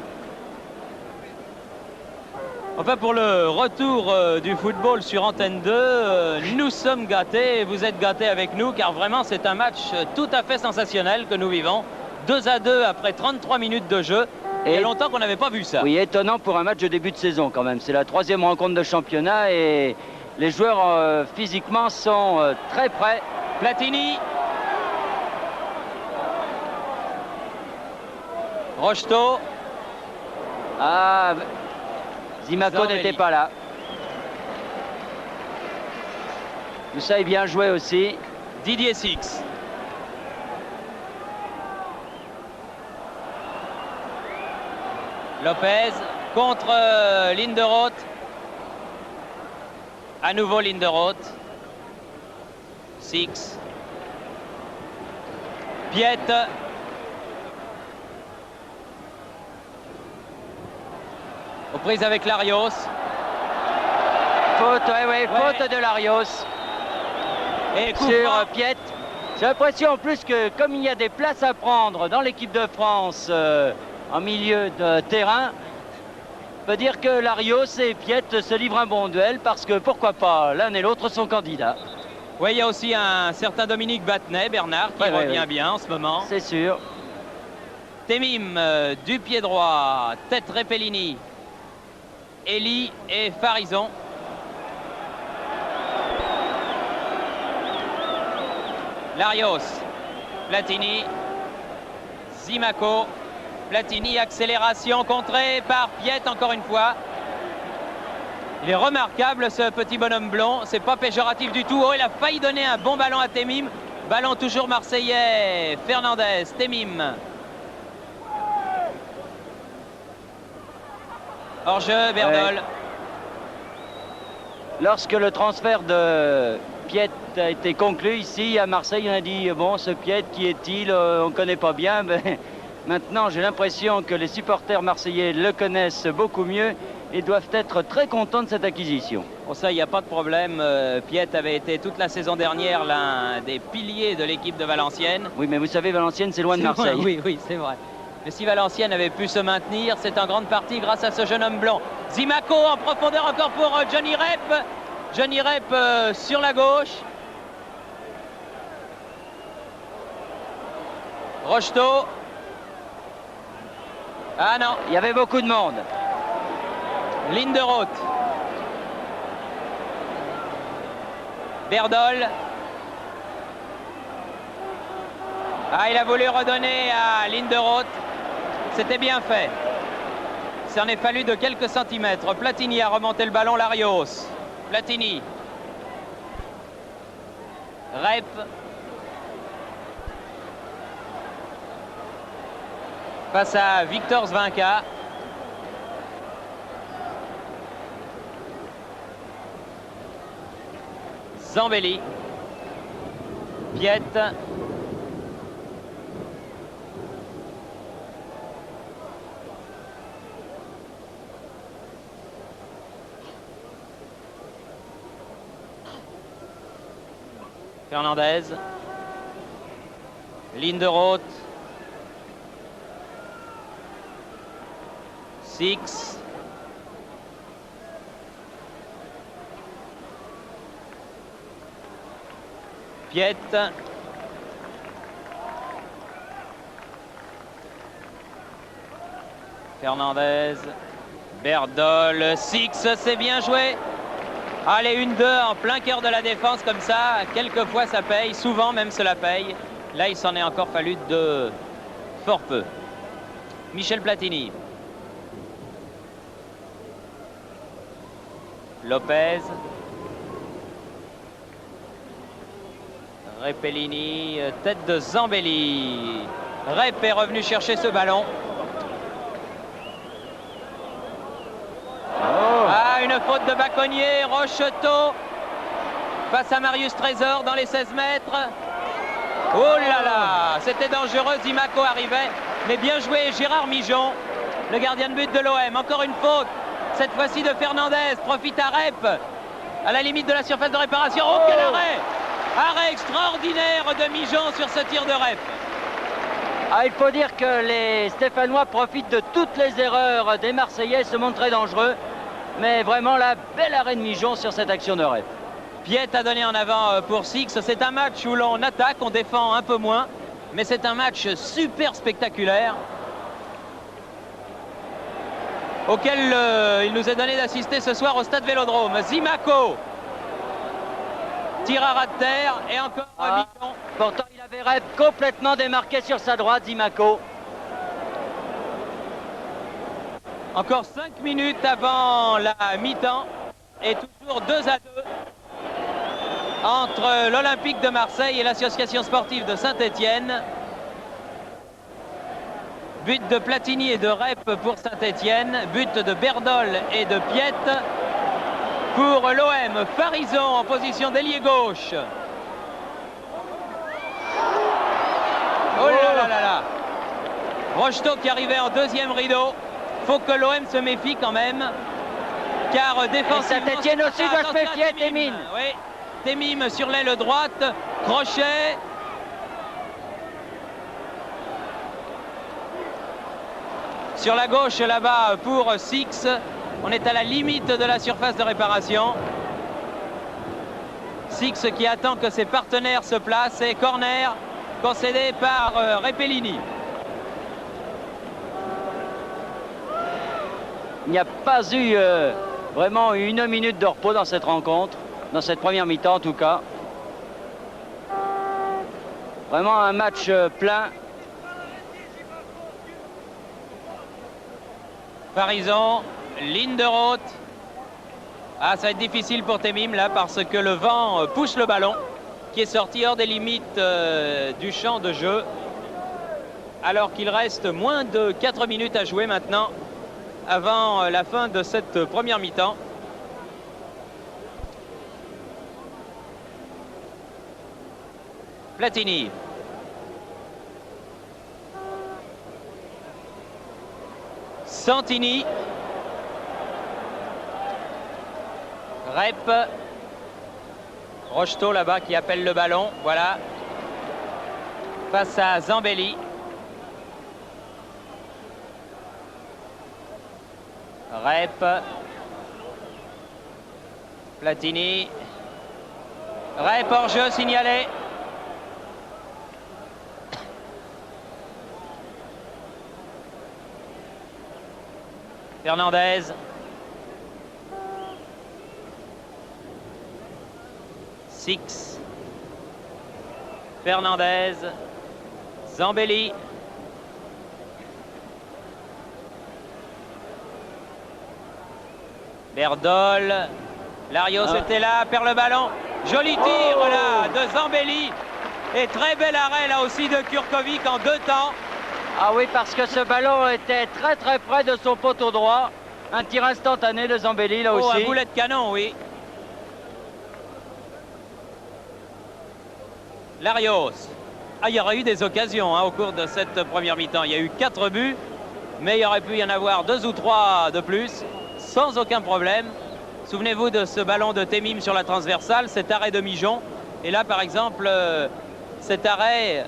S1: Enfin, pour le retour du football sur Antenne 2, nous sommes gâtés et vous êtes gâtés avec nous, car vraiment c'est un match tout à fait sensationnel que nous vivons. 2-2 après 33 minutes de jeu. Il y a longtemps qu'on n'avait pas vu ça.
S2: Oui, étonnant pour un match de début de saison quand même. C'est la 3e rencontre de championnat et les joueurs physiquement sont très prêts.
S1: Platini. Rocheteau.
S2: Ah, Zimaco n'était pas là. Tout ça est bien joué aussi.
S1: Didier Six. Lopez contre Linderoth. À nouveau Linderoth. Six. Piet. Aux prises avec Larios.
S2: Faute, faute de Larios.
S1: Et
S2: sur Piet. J'ai l'impression en plus que comme il y a des places à prendre dans l'équipe de France en milieu de terrain, on peut dire que Larios et Piet se livrent un bon duel parce que pourquoi pas, l'un et l'autre sont candidats.
S1: Oui, il y a aussi un certain Dominique Battenet, Bernard, qui revient bien en ce moment.
S2: C'est sûr.
S1: Temim du pied droit, tête Repellini, Elie et Farison. Larios, Platini, Zimaco, Platini, accélération contrée par Piet encore une fois. Il est remarquable ce petit bonhomme blond, c'est pas péjoratif du tout. Oh, il a failli donner un bon ballon à Temim. Ballon toujours marseillais, Fernandez, Temim. Hors-jeu, Berdol.
S2: Ouais. Lorsque le transfert de Piet a été conclu ici à Marseille, on a dit bon, ce Piet, qui est-il? On ne connaît pas bien. Mais maintenant, j'ai l'impression que les supporters marseillais le connaissent beaucoup mieux et doivent être très contents de cette acquisition.
S1: Bon, ça, il n'y a pas de problème. Piet avait été toute la saison dernière l'un des piliers de l'équipe de Valenciennes.
S2: Oui, mais vous savez, Valenciennes, c'est loin de Marseille.
S1: Loin, oui, c'est vrai. Mais si Valenciennes avait pu se maintenir, c'est en grande partie grâce à ce jeune homme blond. Zimaco en profondeur encore pour Johnny Rep. Johnny Rep sur la gauche. Rocheteau. Ah non.
S2: Il y avait beaucoup de monde.
S1: Linderoth. Berdol. Ah, il a voulu redonner à Linderoth. C'était bien fait. Ça en est fallu de quelques centimètres. Platini a remonté le ballon, Larios. Platini. Rep. Face à Victor Zvinka. Zambelli. Piet. Fernandez. Linderoth. Six. Piet. Fernandez. Berdol. Six, c'est bien joué. Allez, 1-2 en plein cœur de la défense comme ça. Quelquefois ça paye, souvent même cela paye. Là, il s'en est encore fallu de fort peu. Michel Platini. Lopez. Repellini, tête de Zambelli. Rep est revenu chercher ce ballon. Ah, une faute de Bacconnier. Rocheteau face à Marius Trésor dans les 16 mètres. Oh là là, c'était dangereux. Zimaco arrivait, mais bien joué Gérard Mijon, le gardien de but de l'OM. Encore une faute, cette fois-ci de Fernandez. Profite à Rep, à la limite de la surface de réparation. Oh, quel arrêt! Arrêt extraordinaire de Mijon sur ce tir de Rep.
S2: Ah, il faut dire que les Stéphanois profitent de toutes les erreurs des Marseillais, se montraient dangereux. Mais vraiment la belle arrêt de Mijon sur cette action de Rep.
S1: Piette a donné en avant pour Six. C'est un match où l'on attaque, on défend un peu moins. Mais c'est un match super spectaculaire auquel il nous est donné d'assister ce soir au stade Vélodrome. Zimaco tire à ras de terre et encore Mijon.
S2: Pourtant il avait Rep complètement démarqué sur sa droite, Zimaco.
S1: Encore 5 minutes avant la mi-temps et toujours 2-2 entre l'Olympique de Marseille et l'association sportive de Saint-Étienne. But de Platini et de Rep pour Saint-Étienne, but de Berdol et de Piette pour l'OM. Farison en position d'ailier gauche. Oh là là là là. Rocheteau qui arrivait en deuxième rideau. Faut que l'OM se méfie quand même, car défensivement...
S2: Saint-Étienne aussi doit se méfier, Temim.
S1: Oui, Temim sur l'aile droite, crochet. Sur la gauche là-bas pour Six, on est à la limite de la surface de réparation. Six qui attend que ses partenaires se placent et corner concédé par Repellini.
S2: Il n'y a pas eu vraiment une minute de repos dans cette rencontre, dans cette première mi-temps en tout cas. Vraiment un match plein.
S1: Farison, ligne de route. Ah, ça va être difficile pour Temim là parce que le vent pousse le ballon qui est sorti hors des limites du champ de jeu. Alors qu'il reste moins de 4 minutes à jouer maintenant avant la fin de cette première mi-temps. Platini. Santini. Rep. Rocheteau là-bas qui appelle le ballon. Voilà. Face à Zambelli. Rep. Platini. Rep hors jeu signalé. Fernandez. Six. Fernandez. Zambelli. Berdol. Larios était là, perd le ballon. Joli tir là de Zambelli. Et très bel arrêt là aussi de Kurkovic en 2 temps.
S2: Ah oui, parce que ce ballon était très très près de son poteau droit. Un tir instantané de Zambelli là aussi.
S1: Un boulet de canon, oui. Larios. Ah, il y aurait eu des occasions au cours de cette première mi-temps. Il y a eu 4 buts, mais il aurait pu y en avoir 2 ou 3 de plus, sans aucun problème. Souvenez-vous de ce ballon de Temim sur la transversale, cet arrêt de Mijon. Et là, par exemple, cet arrêt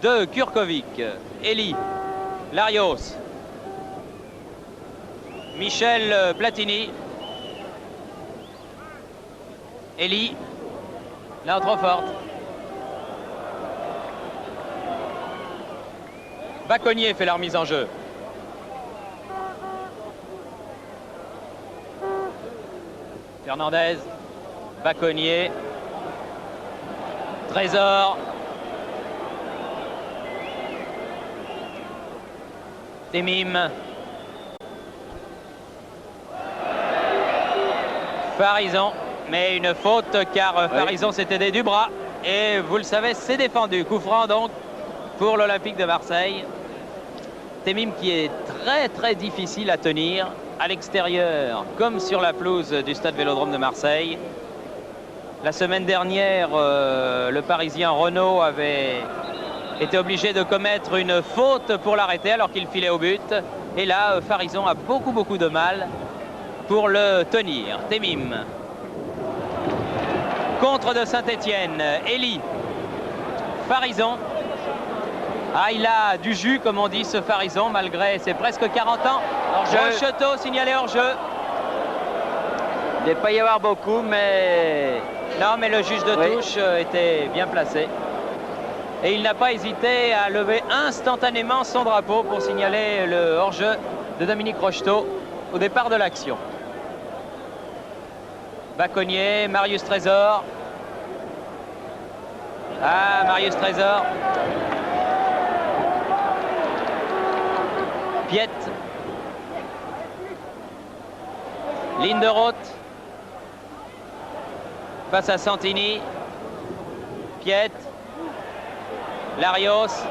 S1: de Kurkovic. Eli. Larios. Michel Platini. Eli. Là, trop forte. Bacconnier fait la remise en jeu. Fernandez. Bacconnier. Trésor. Temim. Farison. Mais une faute car Farison s'est aidé du bras. Et vous le savez, c'est défendu. Coup franc donc pour l'Olympique de Marseille. Temim qui est très très difficile à tenir à l'extérieur comme sur la pelouse du stade Vélodrome de Marseille. La semaine dernière, le Parisien Renaud avait été obligé de commettre une faute pour l'arrêter alors qu'il filait au but. Et là, Farison a beaucoup de mal pour le tenir. Temim. Contre de Saint-Étienne. Eli. Farison. Ah, il a du jus, comme on dit, ce Farison, malgré ses presque 40 ans. Rocheteau signalé hors jeu.
S2: Il ne devait pas y avoir beaucoup, mais...
S1: Non, mais le juge de touche était bien placé. Et il n'a pas hésité à lever instantanément son drapeau pour signaler le hors-jeu de Dominique Rocheteau au départ de l'action. Bacconnier, Marius Trésor. Ah, Marius Trésor. Piette. Linderoth. Face à Santini. Piette. Larios.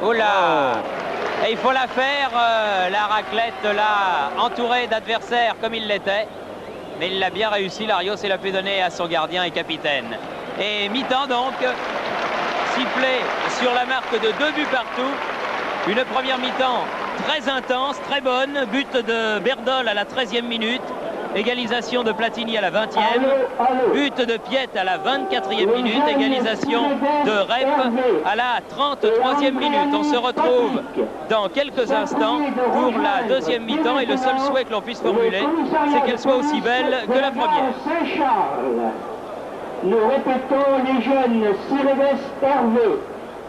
S1: Oula. Et il faut la faire, la raclette là, entourée d'adversaires comme il l'était. Mais il l'a bien réussi, Larios, et l'a pu donner à son gardien et capitaine. Et mi-temps donc, sifflé sur la marque de 2 buts partout. Une première mi-temps très intense, très bonne. But de Berdol à la 13e minute. Égalisation de Platini à la 20e. But de Piette à la 24e minute. Égalisation de Rep à la 33e minute. On se retrouve dans quelques instants pour la deuxième mi-temps. Et le seul souhait que l'on puisse formuler, c'est qu'elle soit aussi belle que la première.
S3: Nous répétons, les jeunes Cyrébès Hervé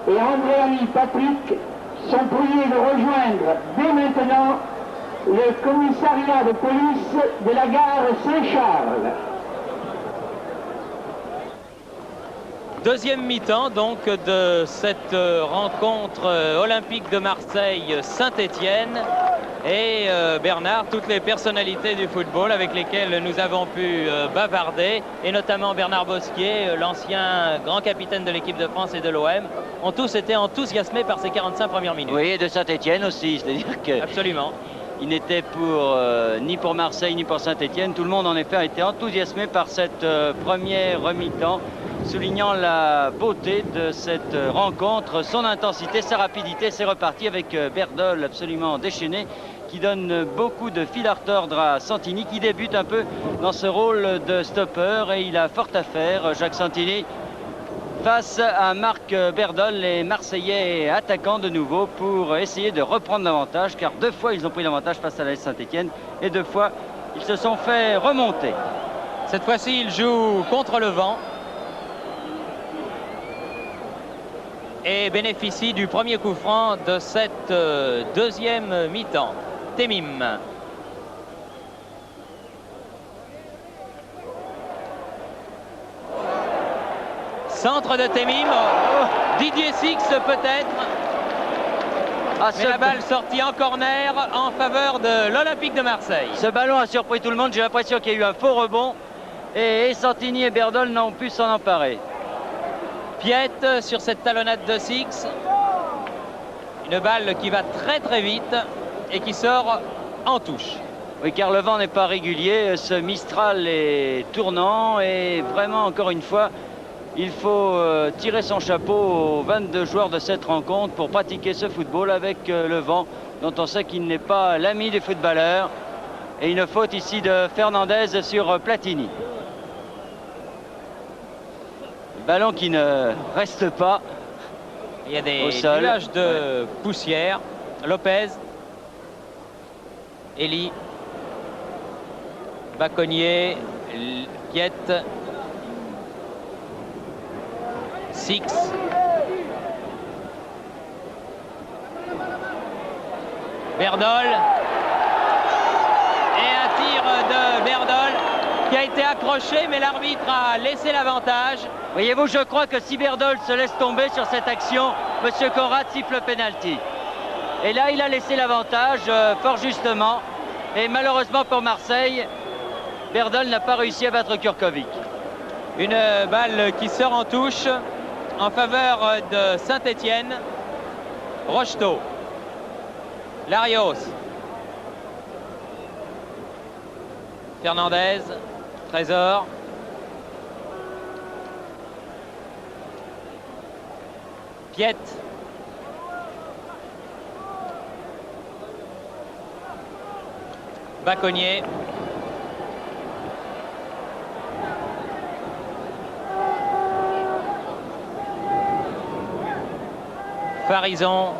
S3: et Andréani Patrick sont priés de rejoindre dès maintenant le commissariat de police de la gare Saint-Charles.
S1: Deuxième mi-temps donc de cette rencontre olympique de Marseille-Saint-Étienne. Et Bernard, toutes les personnalités du football avec lesquelles nous avons pu bavarder, et notamment Bernard Bosquier, l'ancien grand capitaine de l'équipe de France et de l'OM, ont tous été enthousiasmés par ces 45 premières minutes.
S2: Oui, et de Saint-Étienne aussi, c'est-à-dire que...
S1: Absolument.
S2: Il n'était ni pour Marseille ni pour Saint-Étienne. Tout le monde en effet a été enthousiasmé par cette première mi-temps, soulignant la beauté de cette rencontre, son intensité, sa rapidité. C'est reparti avec Berdol absolument déchaîné, qui donne beaucoup de fil à retordre à Santini, qui débute un peu dans ce rôle de stopper, et il a fort à faire, Jacques Santini, face à Marc Berdol, les Marseillais attaquant de nouveau pour essayer de reprendre l'avantage, car 2 fois ils ont pris l'avantage face à l'AS Saint-Étienne et 2 fois ils se sont fait remonter.
S1: Cette fois-ci, il joue contre le vent et bénéficie du premier coup franc de cette deuxième mi-temps. Temim. Centre de Temim, Didier Six peut-être. Mais la balle sortie en corner en faveur de l'Olympique de Marseille.
S2: Ce ballon a surpris tout le monde, j'ai l'impression qu'il y a eu un faux rebond et Santini et Berdol n'ont pu s'en emparer.
S1: Piette sur cette talonnade de Six. Une balle qui va très très vite et qui sort en touche.
S2: Oui, car le vent n'est pas régulier, ce Mistral est tournant et vraiment encore une fois, il faut tirer son chapeau aux 22 joueurs de cette rencontre pour pratiquer ce football avec le vent, dont on sait qu'il n'est pas l'ami des footballeurs. Et une faute ici de Fernandez sur Platini. Ballon qui ne reste pas.
S1: Il y a des nuages de poussière. Lopez. Elie. Bacconnier. Piette. Six. Berdol. Et un tir de Berdol qui a été accroché, mais l'arbitre a laissé l'avantage.
S2: Voyez-vous, je crois que si Berdol se laisse tomber sur cette action, M. Conrad siffle le penalty. Et là, il a laissé l'avantage, fort justement. Et malheureusement pour Marseille, Berdol n'a pas réussi à battre Kurkovic.
S1: Une balle qui sort en touche en faveur de Saint-Étienne. Rocheteau. Larios. Fernandez. Trésor. Piette. Bacconnier. Farison.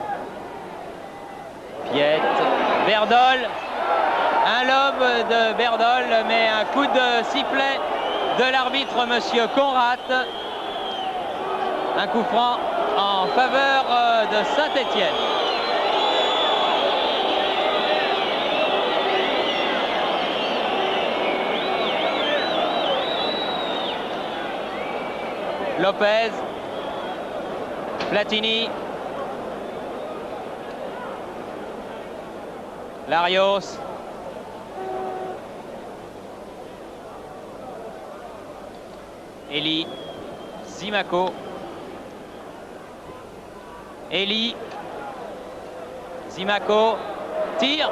S1: Piette. Berdol. Un lob de Berdol, mais un coup de sifflet de l'arbitre, monsieur Conrad. Un coup franc en faveur de Saint-Étienne. Lopez, Platini, Larios, Elie, Zimaco, Elie, Zimaco, tire.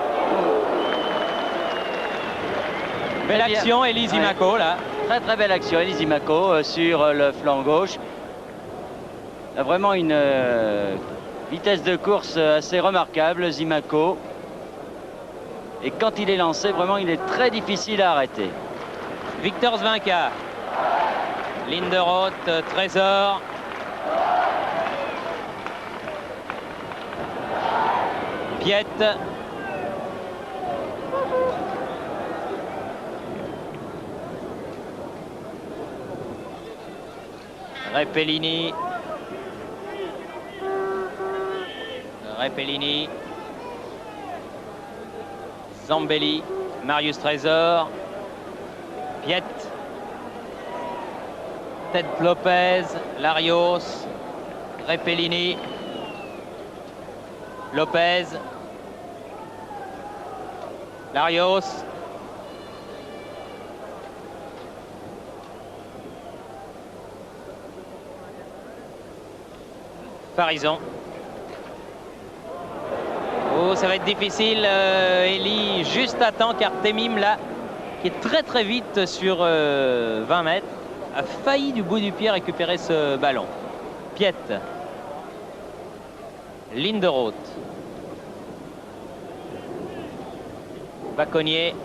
S1: Belle action, Elie Zimaco, là.
S2: Très très belle action, Elie Zimaco sur le flanc gauche. Il a vraiment une vitesse de course assez remarquable, Zimaco. Et quand il est lancé, vraiment, il est très difficile à arrêter.
S1: Victor Zvinka, Linderoth, Trésor. Piette. Repellini. Repellini. Zambelli. Marius Trésor. Piette. Tête Lopez. Larios. Repellini. Lopez. Larios. Farison. Oh, ça va être difficile. Elie juste à temps car Temim là, qui est très très vite sur 20 mètres, a failli du bout du pied récupérer ce ballon. Piette. Linderoth. Baconnier.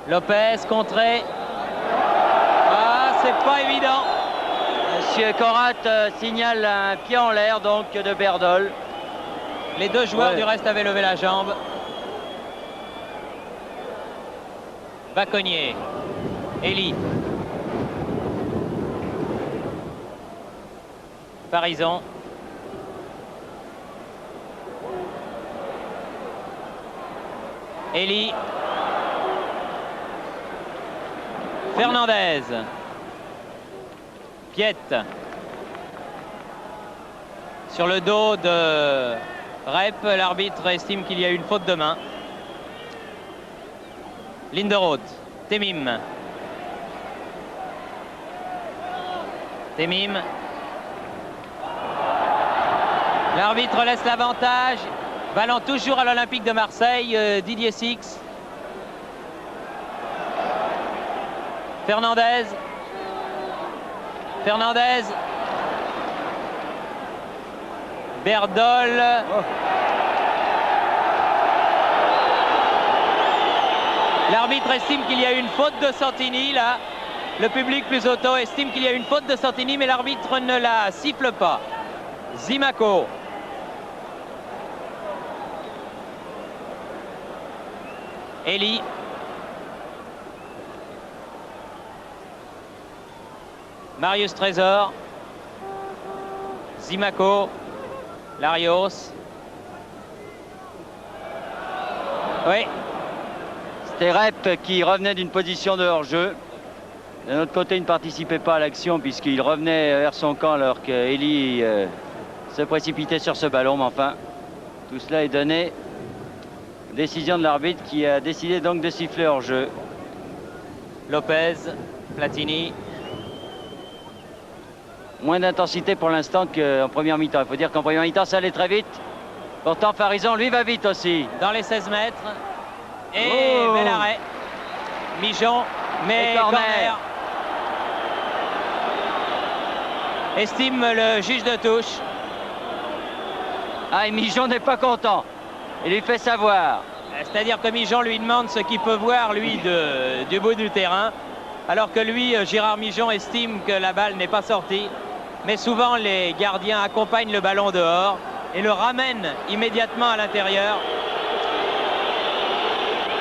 S1: Lopez contré. Ah, c'est pas évident.
S2: Monsieur Conrad signale un pied en l'air donc de Berdol.
S1: Les deux joueurs du reste avaient levé la jambe. Baconnier. Elie. Farison. Elie. Fernandez. Piette. Sur le dos de Rep, l'arbitre estime qu'il y a eu une faute de main. Linderoth. Temim. Temim. L'arbitre laisse l'avantage. Ballon toujours à l'Olympique de Marseille. Didier Six. Fernandez. Fernandez. Berdol. Oh. L'arbitre estime qu'il y a une faute de Santini là. Le public plus auto estime qu'il y a une faute de Santini, mais l'arbitre ne la siffle pas. Zimaco. Elie. Marius Trésor. Zimaco. Larios. Oui.
S2: C'était Rep qui revenait d'une position de hors-jeu. D'un autre côté, il ne participait pas à l'action puisqu'il revenait vers son camp alors qu'Elie se précipitait sur ce ballon. Mais enfin, tout cela est donné. Décision de l'arbitre qui a décidé donc de siffler hors-jeu.
S1: Lopez, Platini.
S2: Moins d'intensité pour l'instant qu'en première mi-temps. Il faut dire qu'en première mi-temps, ça allait très vite. Pourtant, Farison, lui, va vite aussi.
S1: Dans les 16 mètres. Et bel arrêt. Mijon, mais corner. Estime le juge de touche.
S2: Ah, et Mijon n'est pas content. Il lui fait savoir.
S1: C'est-à-dire que Mijon lui demande ce qu'il peut voir, lui, du bout du terrain. Alors que lui, Gérard Mijon, estime que la balle n'est pas sortie. mais souvent les gardiens accompagnent le ballon dehors et le ramènent immédiatement à l'intérieur.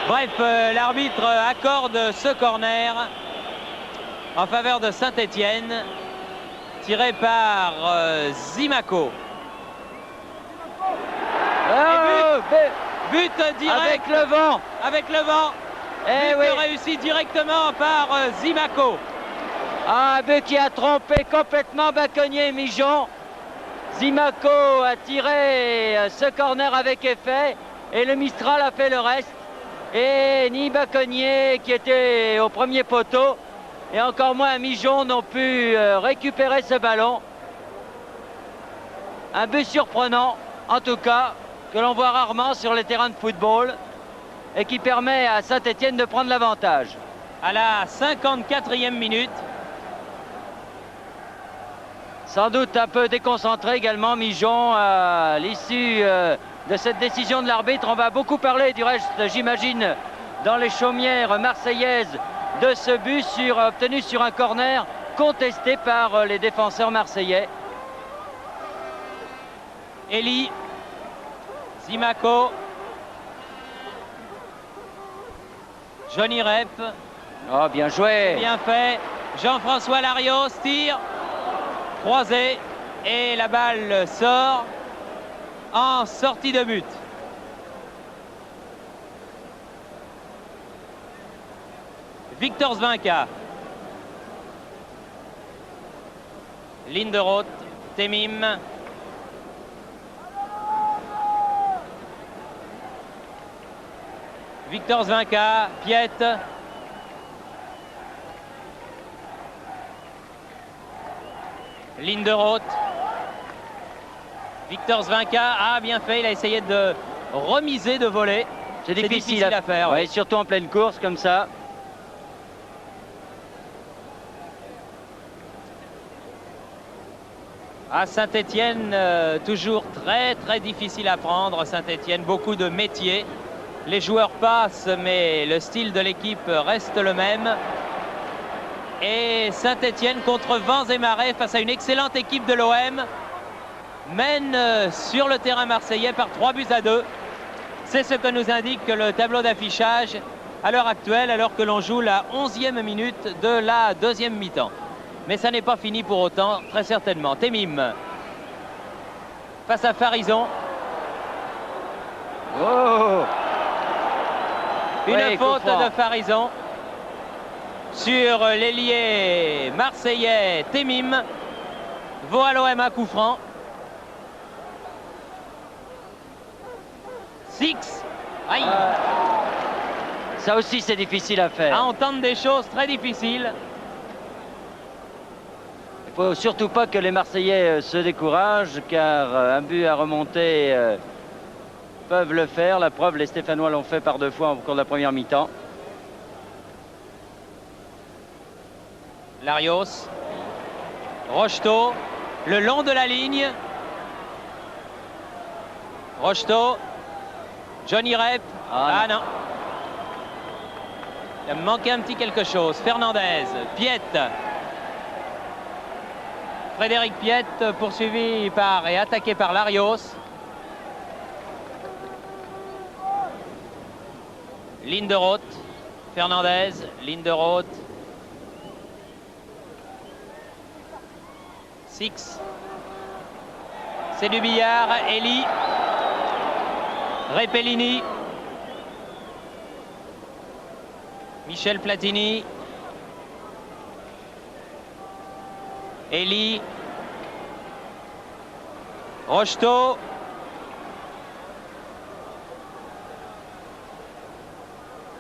S1: Bref, l'arbitre accorde ce corner en faveur de Saint-Étienne, tiré par Zimaco. But direct
S2: avec le vent.
S1: Avec le vent. But
S2: Oui.
S1: réussi directement par Zimaco.
S2: Un but qui a trompé complètement Bacconnier et Mijon. Zimaco a tiré ce corner avec effet et le Mistral a fait le reste. Et ni Bacconnier qui était au premier poteau et encore moins Mijon n'ont pu récupérer ce ballon. Un but surprenant en tout cas, que l'on voit rarement sur les terrains de football et qui permet à Saint-Étienne de prendre l'avantage.
S1: À la 54e minute.
S2: Sans doute un peu déconcentré également Mijon à l'issue de cette décision de l'arbitre. On va beaucoup parler du reste, j'imagine, dans les chaumières marseillaises de ce but obtenu sur un corner contesté par les défenseurs marseillais.
S1: Elie, Zimaco, Johnny Rep.
S2: Oh, bien joué.
S1: Bien fait. Jean-François Larios tire. Croisé. Et la balle sort en sortie de but. Victor Zvinka. Linderoth, Temim. Victor Zvinka, Piet. Linderoth. Victor Zvinka a bien fait, il a essayé de remiser de voler.
S2: C'est difficile à faire. Ouais, surtout en pleine course comme ça.
S1: À Saint-Étienne, toujours très difficile à prendre. Saint-Étienne, beaucoup de métiers. Les joueurs passent, mais le style de l'équipe reste le même. Et Saint-Étienne, contre vents et marées, face à une excellente équipe de l'OM, mène sur le terrain marseillais par 3-2. C'est ce que nous indique le tableau d'affichage à l'heure actuelle, alors que l'on joue la 11e minute de la deuxième mi-temps. Mais ça n'est pas fini pour autant, très certainement. Temim face à Farison.
S2: Oh,
S1: Une faute de Farison sur l'ailier marseillais Temim. Vaut à l'OM un coup franc. Six. Aïe.
S2: Ça aussi c'est difficile à faire.
S1: Ah, on tente des choses très difficiles.
S2: Il ne faut surtout pas que les Marseillais se découragent, car un but à remonter peuvent le faire. La preuve, les Stéphanois l'ont fait par 2 fois au cours de la première mi-temps.
S1: Larios. Rocheteau. Le long de la ligne. Rocheteau. Johnny Rep. Ah non. Il a manqué un petit quelque chose. Fernandez. Piet. Frédéric Piet poursuivi par et attaqué par Larios. Linderoth. Fernandez. Linderoth. Six. C'est du billard. Elie. Repellini. Michel Platini. Elie. Rocheteau.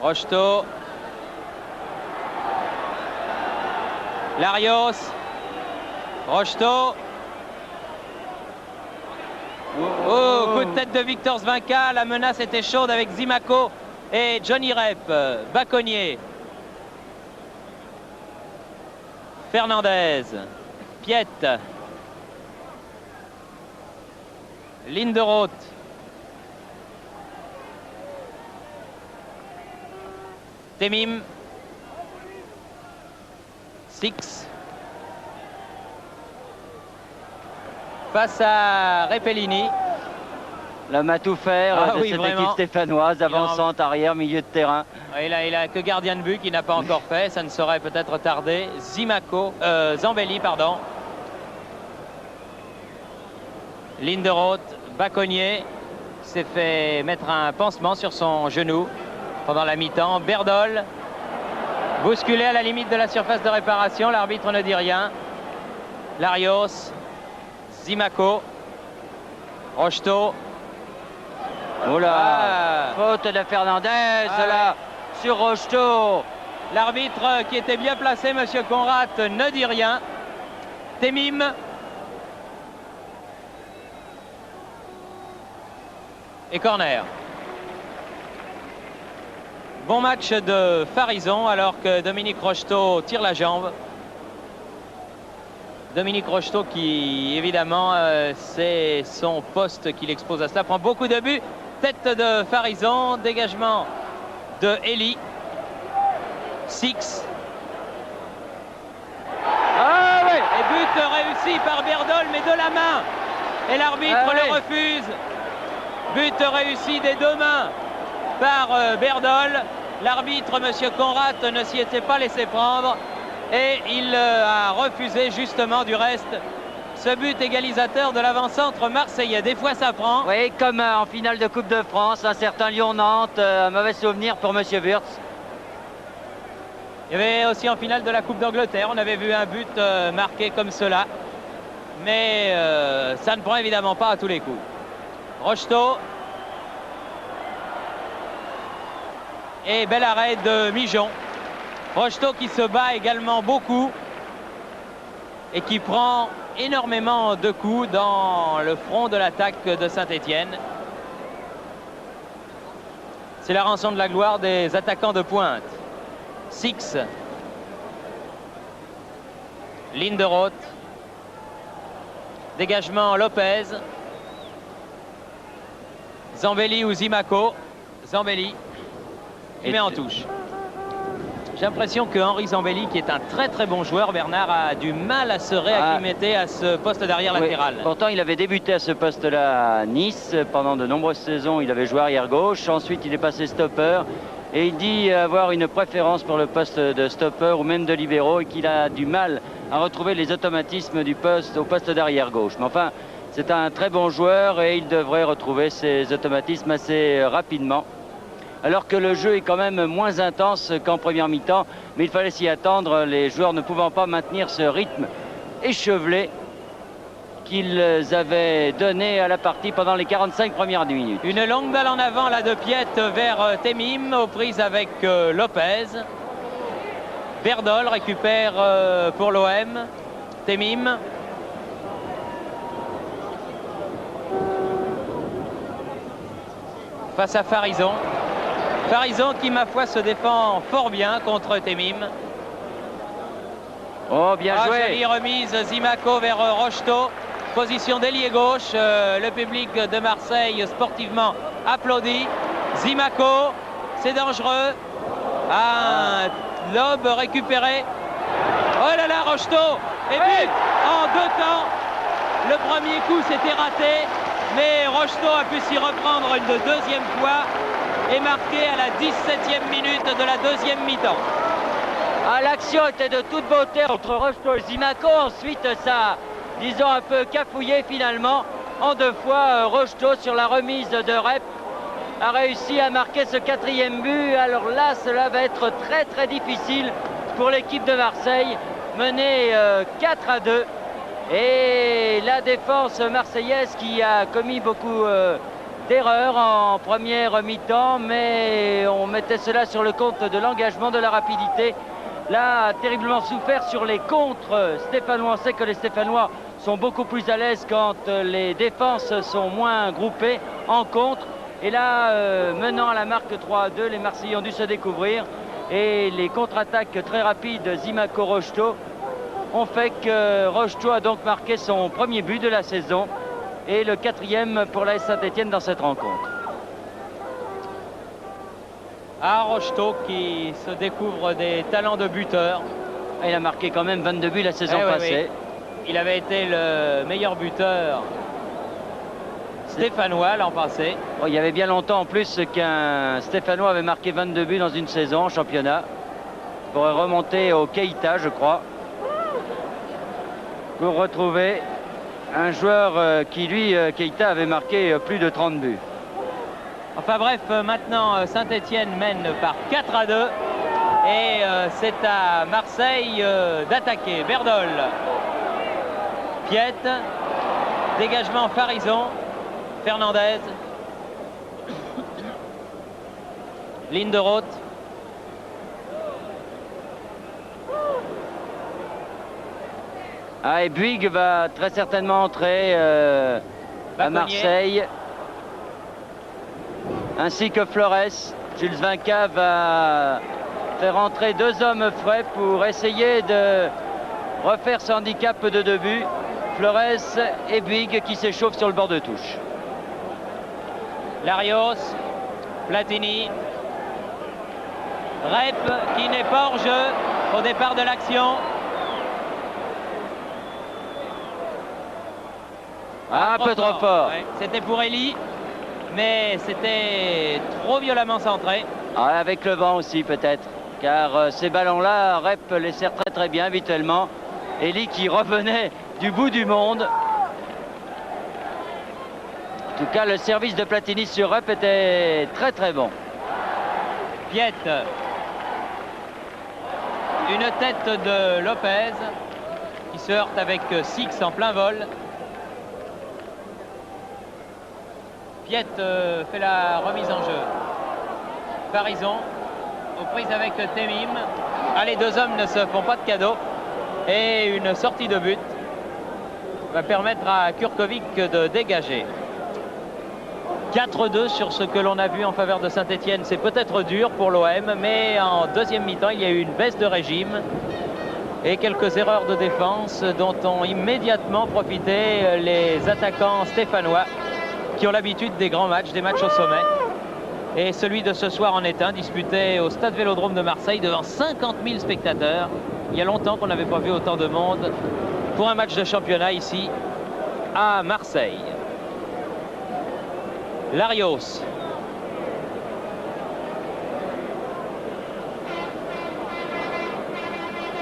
S1: Rocheteau. Larios. Rocheteau. Oh, coup de tête de Victor Zvinka. La menace était chaude avec Zimaco et Johnny Rep. Bacconnier. Fernandez. Piet. Linderoth. Temim. Six. face à Repellini.
S2: L'homme à tout faire de
S1: oui,
S2: cette
S1: vraiment.
S2: équipe stéphanoise, avançante, arrière, milieu de terrain.
S1: Il a que gardien de but qui n'a pas encore fait. Ça ne saurait peut-être tarder. Zambelli, pardon. Linderoth, Bacconnier s'est fait mettre un pansement sur son genou pendant la mi-temps. Berdol, bousculé à la limite de la surface de réparation. L'arbitre ne dit rien. Larios, Zimaco, Rocheteau.
S2: Oh là, faute de Fernandez là, sur Rocheteau.
S1: L'arbitre qui était bien placé, monsieur Conrad, ne dit rien. Temim. Et corner. Bon match de Farison alors que Dominique Rocheteau tire la jambe. Dominique Rocheteau qui évidemment c'est son poste qu'il expose à cela. Prend beaucoup de buts. Tête de Farison, dégagement de Elie. Six.
S2: Ah oui.
S1: Et but réussi par Berdol, mais de la main. Et l'arbitre le refuse. But réussi des deux mains par Berdol. L'arbitre, monsieur Conrad, ne s'y était pas laissé prendre. Et il a refusé justement du reste ce but égalisateur de l'avant-centre marseillais. Des fois ça prend.
S2: Oui, comme en finale de Coupe de France, un certain Lyon-Nantes, un mauvais souvenir pour monsieur Wurtz.
S1: Il y avait aussi en finale de la Coupe d'Angleterre, on avait vu un but marqué comme cela. Mais ça ne prend évidemment pas à tous les coups. Rocheteau. Et bel arrêt de Mijon. Rocheteau qui se bat également beaucoup et qui prend énormément de coups dans le front de l'attaque de Saint-Étienne. C'est la rançon de la gloire des attaquants de pointe. Six. Linderoth. Dégagement Lopez. Zambelli ou Zimaco. Zambelli qui met en touche. J'ai l'impression que Henri Zambelli, qui est un très très bon joueur, Bernard, a du mal à se réacclimater à ce poste d'arrière latéral.
S2: Pourtant, il avait débuté à ce poste-là à Nice. Pendant de nombreuses saisons, il avait joué arrière gauche. Ensuite, il est passé stopper. Et il dit avoir une préférence pour le poste de stopper ou même de libéraux et qu'il a du mal à retrouver les automatismes du poste au poste d'arrière gauche. Mais enfin, c'est un très bon joueur et il devrait retrouver ses automatismes assez rapidement. Alors que le jeu est quand même moins intense qu'en première mi-temps, mais il fallait s'y attendre, les joueurs ne pouvant pas maintenir ce rythme échevelé qu'ils avaient donné à la partie pendant les 45 premières minutes.
S1: Une longue balle en avant là de Piet vers Temim, aux prises avec Lopez. Berdol récupère pour l'OM. Temim. Face à Farison. Farison qui, ma foi, se défend fort bien contre Temim.
S2: Oh, bien joué.
S1: Jolie remise, Zimaco vers Rocheteau. Position d'ailier gauche. Le public de Marseille, sportivement, applaudit. Zimaco, c'est dangereux. Un lobe récupéré. Oh là là, Rocheteau. Et but en deux temps. Le premier coup, c'était raté. Mais Rocheteau a pu s'y reprendre une deuxième fois et marqué à la 17e minute de la deuxième mi-temps.
S2: Ah, l'action était de toute beauté entre Rocheteau et Zimaco. Ensuite, ça, disons, un peu cafouillé finalement. En deux fois, Rocheteau sur la remise de Rep a réussi à marquer ce quatrième but. Alors là, cela va être très très difficile pour l'équipe de Marseille, menée 4-2. Et la défense marseillaise qui a commis beaucoup d'erreurs en première mi-temps, mais on mettait cela sur le compte de l'engagement, de la rapidité. Là, a terriblement souffert sur les contres stéphanois. On sait que les Stéphanois sont beaucoup plus à l'aise quand les défenses sont moins groupées en contre. Et là, menant à la marque 3-2, les Marseillais ont dû se découvrir. Et les contre-attaques très rapides Zimaco-Rocheteau ont fait que Rocheteau a donc marqué son premier but de la saison et le quatrième pour l'AS Saint-Étienne dans cette rencontre.
S1: Rocheteau qui se découvre des talents de buteur.
S2: Il a marqué quand même 22 buts la saison passée.
S1: Oui. Il avait été le meilleur buteur stéphanois l'an passé.
S2: Oh, il y avait bien longtemps en plus qu'un Stéphanois avait marqué 22 buts dans une saison en championnat. Il pourrait remonter au Keita, je crois, pour retrouver un joueur qui, lui, Keita, avait marqué plus de 30 buts.
S1: Enfin bref, maintenant Saint-Étienne mène par 4-2 et c'est à Marseille d'attaquer. Berdol, Piet, dégagement Farison, Fernandez, ligne de Roth.
S2: Ah, et Buig va très certainement entrer à Marseille, ainsi que Flores. Jules Vinca va faire entrer 2 hommes frais pour essayer de refaire ce handicap de 2 buts. Flores et Buig qui s'échauffent sur le bord de touche.
S1: Larios, Platini, Rep qui n'est pas hors jeu au départ de l'action.
S2: Un peu trop fort.
S1: Ouais, c'était pour Elie, mais c'était trop violemment centré.
S2: Ah, avec le vent aussi peut-être, car ces ballons-là, Rep les sert très très bien habituellement. Elie qui revenait du bout du monde. En tout cas, le service de Platini sur Rep était très très bon.
S1: Piet. Une tête de Lopez qui se heurte avec Six en plein vol. Piet fait la remise en jeu. Farison aux prises avec Temim. Ah, les 2 hommes ne se font pas de cadeau. Et une sortie de but va permettre à Kurkovic de dégager. 4-2 sur ce que l'on a vu en faveur de Saint-Étienne. C'est peut-être dur pour l'OM, mais en deuxième mi-temps, il y a eu une baisse de régime et quelques erreurs de défense dont ont immédiatement profité les attaquants stéphanois qui ont l'habitude des grands matchs, des matchs au sommet. Et celui de ce soir en est un, disputé au Stade Vélodrome de Marseille devant 50 000 spectateurs. Il y a longtemps qu'on n'avait pas vu autant de monde pour un match de championnat ici à Marseille. Larios.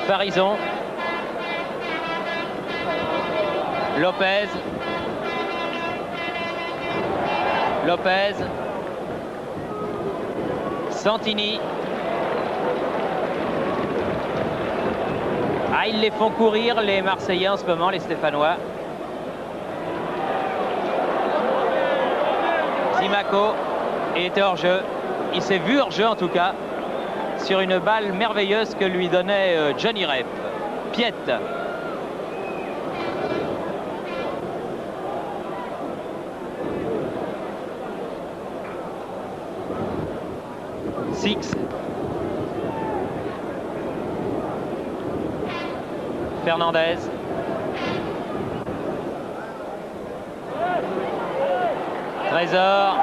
S1: Farison. Lopez. Lopez. Santini. Ah, ils les font courir, les Marseillais en ce moment, les Stéphanois. Simaco était hors jeu. Il s'est vu hors jeu en tout cas sur une balle merveilleuse que lui donnait Johnny Rep. Piet. Six. Fernandez. Trésor.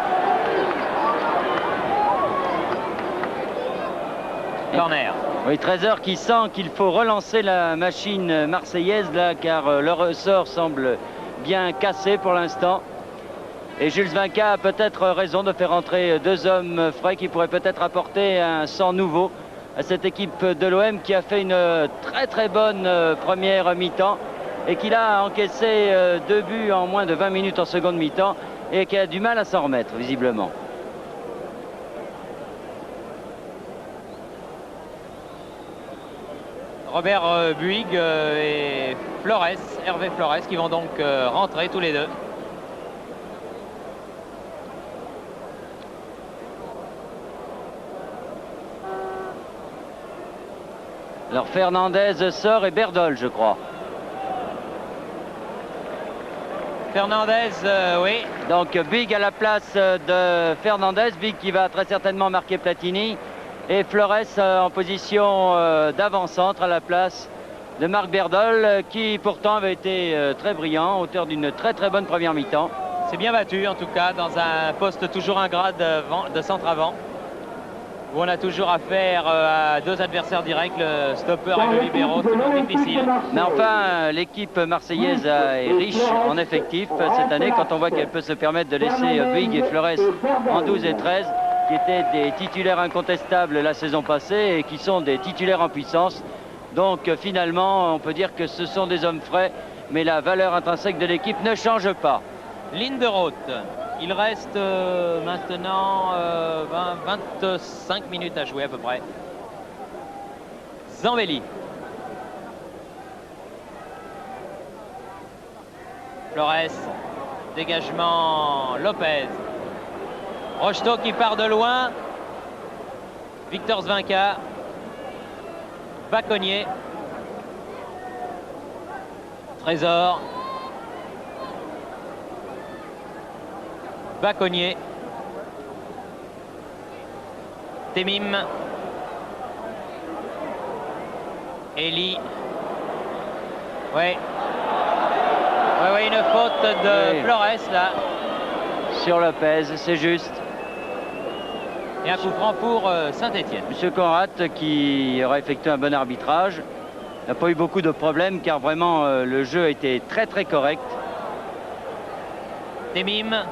S1: Corner.
S2: Oui, Trésor qui sent qu'il faut relancer la machine marseillaise là, car le ressort semble bien cassé pour l'instant. Et Jules Vinca a peut-être raison de faire entrer 2 hommes frais qui pourraient peut-être apporter un sang nouveau à cette équipe de l'OM qui a fait une très très bonne première mi-temps et qui a encaissé 2 buts en moins de 20 minutes en seconde mi-temps et qui a du mal à s'en remettre visiblement.
S1: Robert Buig et Flores, Hervé Flores qui vont donc rentrer tous les deux.
S2: Alors Fernandez sort et Berdol, je crois.
S1: Fernandez, oui.
S2: Donc Big à la place de Fernandez, Big qui va très certainement marquer Platini. Et Flores en position d'avant-centre à la place de Marc Berdol, qui pourtant avait été très brillant, auteur d'une très très bonne première mi-temps.
S1: C'est bien battu en tout cas, dans un poste toujours ingrat de centre avant. où on a toujours affaire à deux adversaires directs, le stopper et le libéro, c'est toujours difficile.
S2: Mais enfin, l'équipe marseillaise est riche en effectifs cette année, quand on voit qu'elle peut se permettre de laisser Bouygues et Flores en 12 et 13, qui étaient des titulaires incontestables la saison passée et qui sont des titulaires en puissance. Donc finalement, on peut dire que ce sont des hommes frais, mais la valeur intrinsèque de l'équipe ne change pas.
S1: Ligne de route. Il reste maintenant 25 minutes à jouer à peu près. Zambelli. Flores. Dégagement Lopez. Rocheteau qui part de loin. Victor Zvinka. Baconnier. Trésor. Baconnier. Temim. Eli. Oui, une faute de Flores là.
S2: Sur Lopez, c'est juste.
S1: Et un coup franc pour Saint-Étienne.
S2: Monsieur Conrad, qui aura effectué un bon arbitrage, n'a pas eu beaucoup de problèmes car vraiment le jeu a été très très correct.
S1: Temim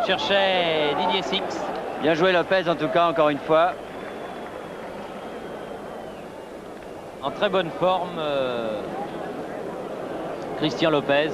S1: cherchait Didier Six.
S2: Bien joué Lopez en tout cas, encore une fois.
S1: En très bonne forme, Christian Lopez.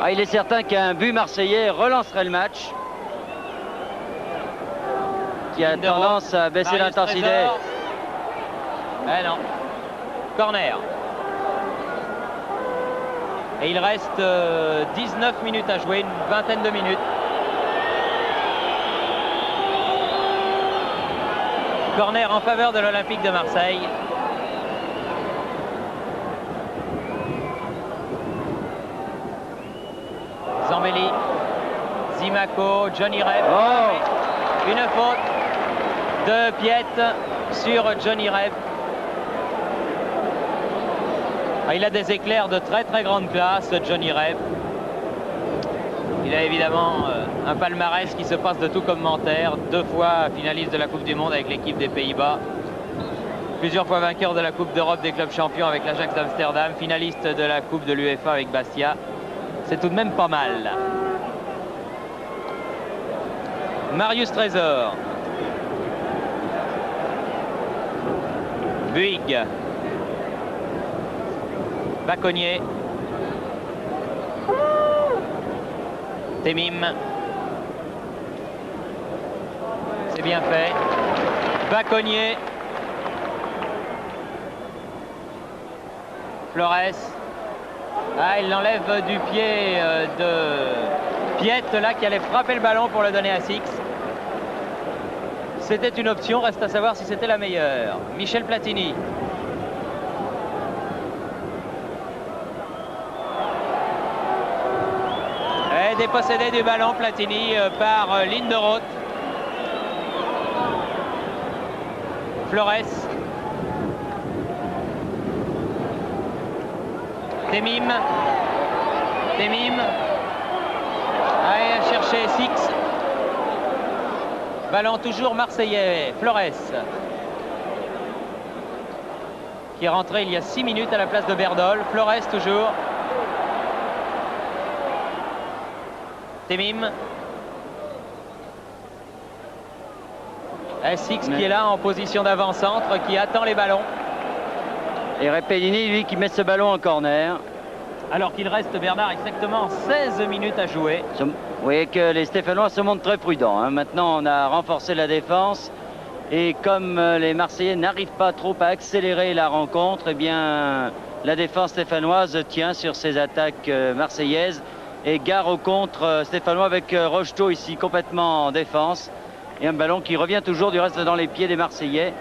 S2: Ah, il est certain qu'un but marseillais relancerait le match, qui a tendance à baisser l'intensité.
S1: Eh non, corner. Et il reste 19 minutes à jouer, une vingtaine de minutes. Corner en faveur de l'Olympique de Marseille. Zambelli, Zimaco, Johnny Rep.
S2: Oh.
S1: Une faute de Piet sur Johnny Rep. Il a des éclairs de très très grande classe, Johnny Rep. Il a évidemment un palmarès qui se passe de tout commentaire. 2 fois finaliste de la Coupe du Monde avec l'équipe des Pays-Bas. Plusieurs fois vainqueur de la Coupe d'Europe des clubs champions avec l'Ajax d'Amsterdam. Finaliste de la Coupe de l'UEFA avec Bastia. C'est tout de même pas mal. Marius Trésor. Bouygues. Baconnier. Temim. bien fait. Baconnier. Flores. Ah, il l'enlève du pied de Piette, là, qui allait frapper le ballon pour le donner à Six. C'était une option, reste à savoir si c'était la meilleure. Michel Platini. Et dépossédé du ballon, Platini, par Linderoth. Flores. Temim. Allez chercher Six. Ballon toujours marseillais. Flores. Qui est rentré il y a 6 minutes à la place de Berdol. Flores toujours. Temim. Six qui est là en position d'avant-centre, qui attend les ballons.
S2: Et Repellini, lui, qui met ce ballon en corner.
S1: Alors qu'il reste, Bernard, exactement 16 minutes à jouer.
S2: Vous voyez que les Stéphanois se montrent très prudents. Hein. Maintenant, on a renforcé la défense. Et comme les Marseillais n'arrivent pas trop à accélérer la rencontre, eh bien, la défense stéphanoise tient sur ses attaques marseillaises. Et gare au contre stéphanois avec Rocheteau ici complètement en défense. Et un ballon qui revient toujours du reste dans les pieds des Marseillais,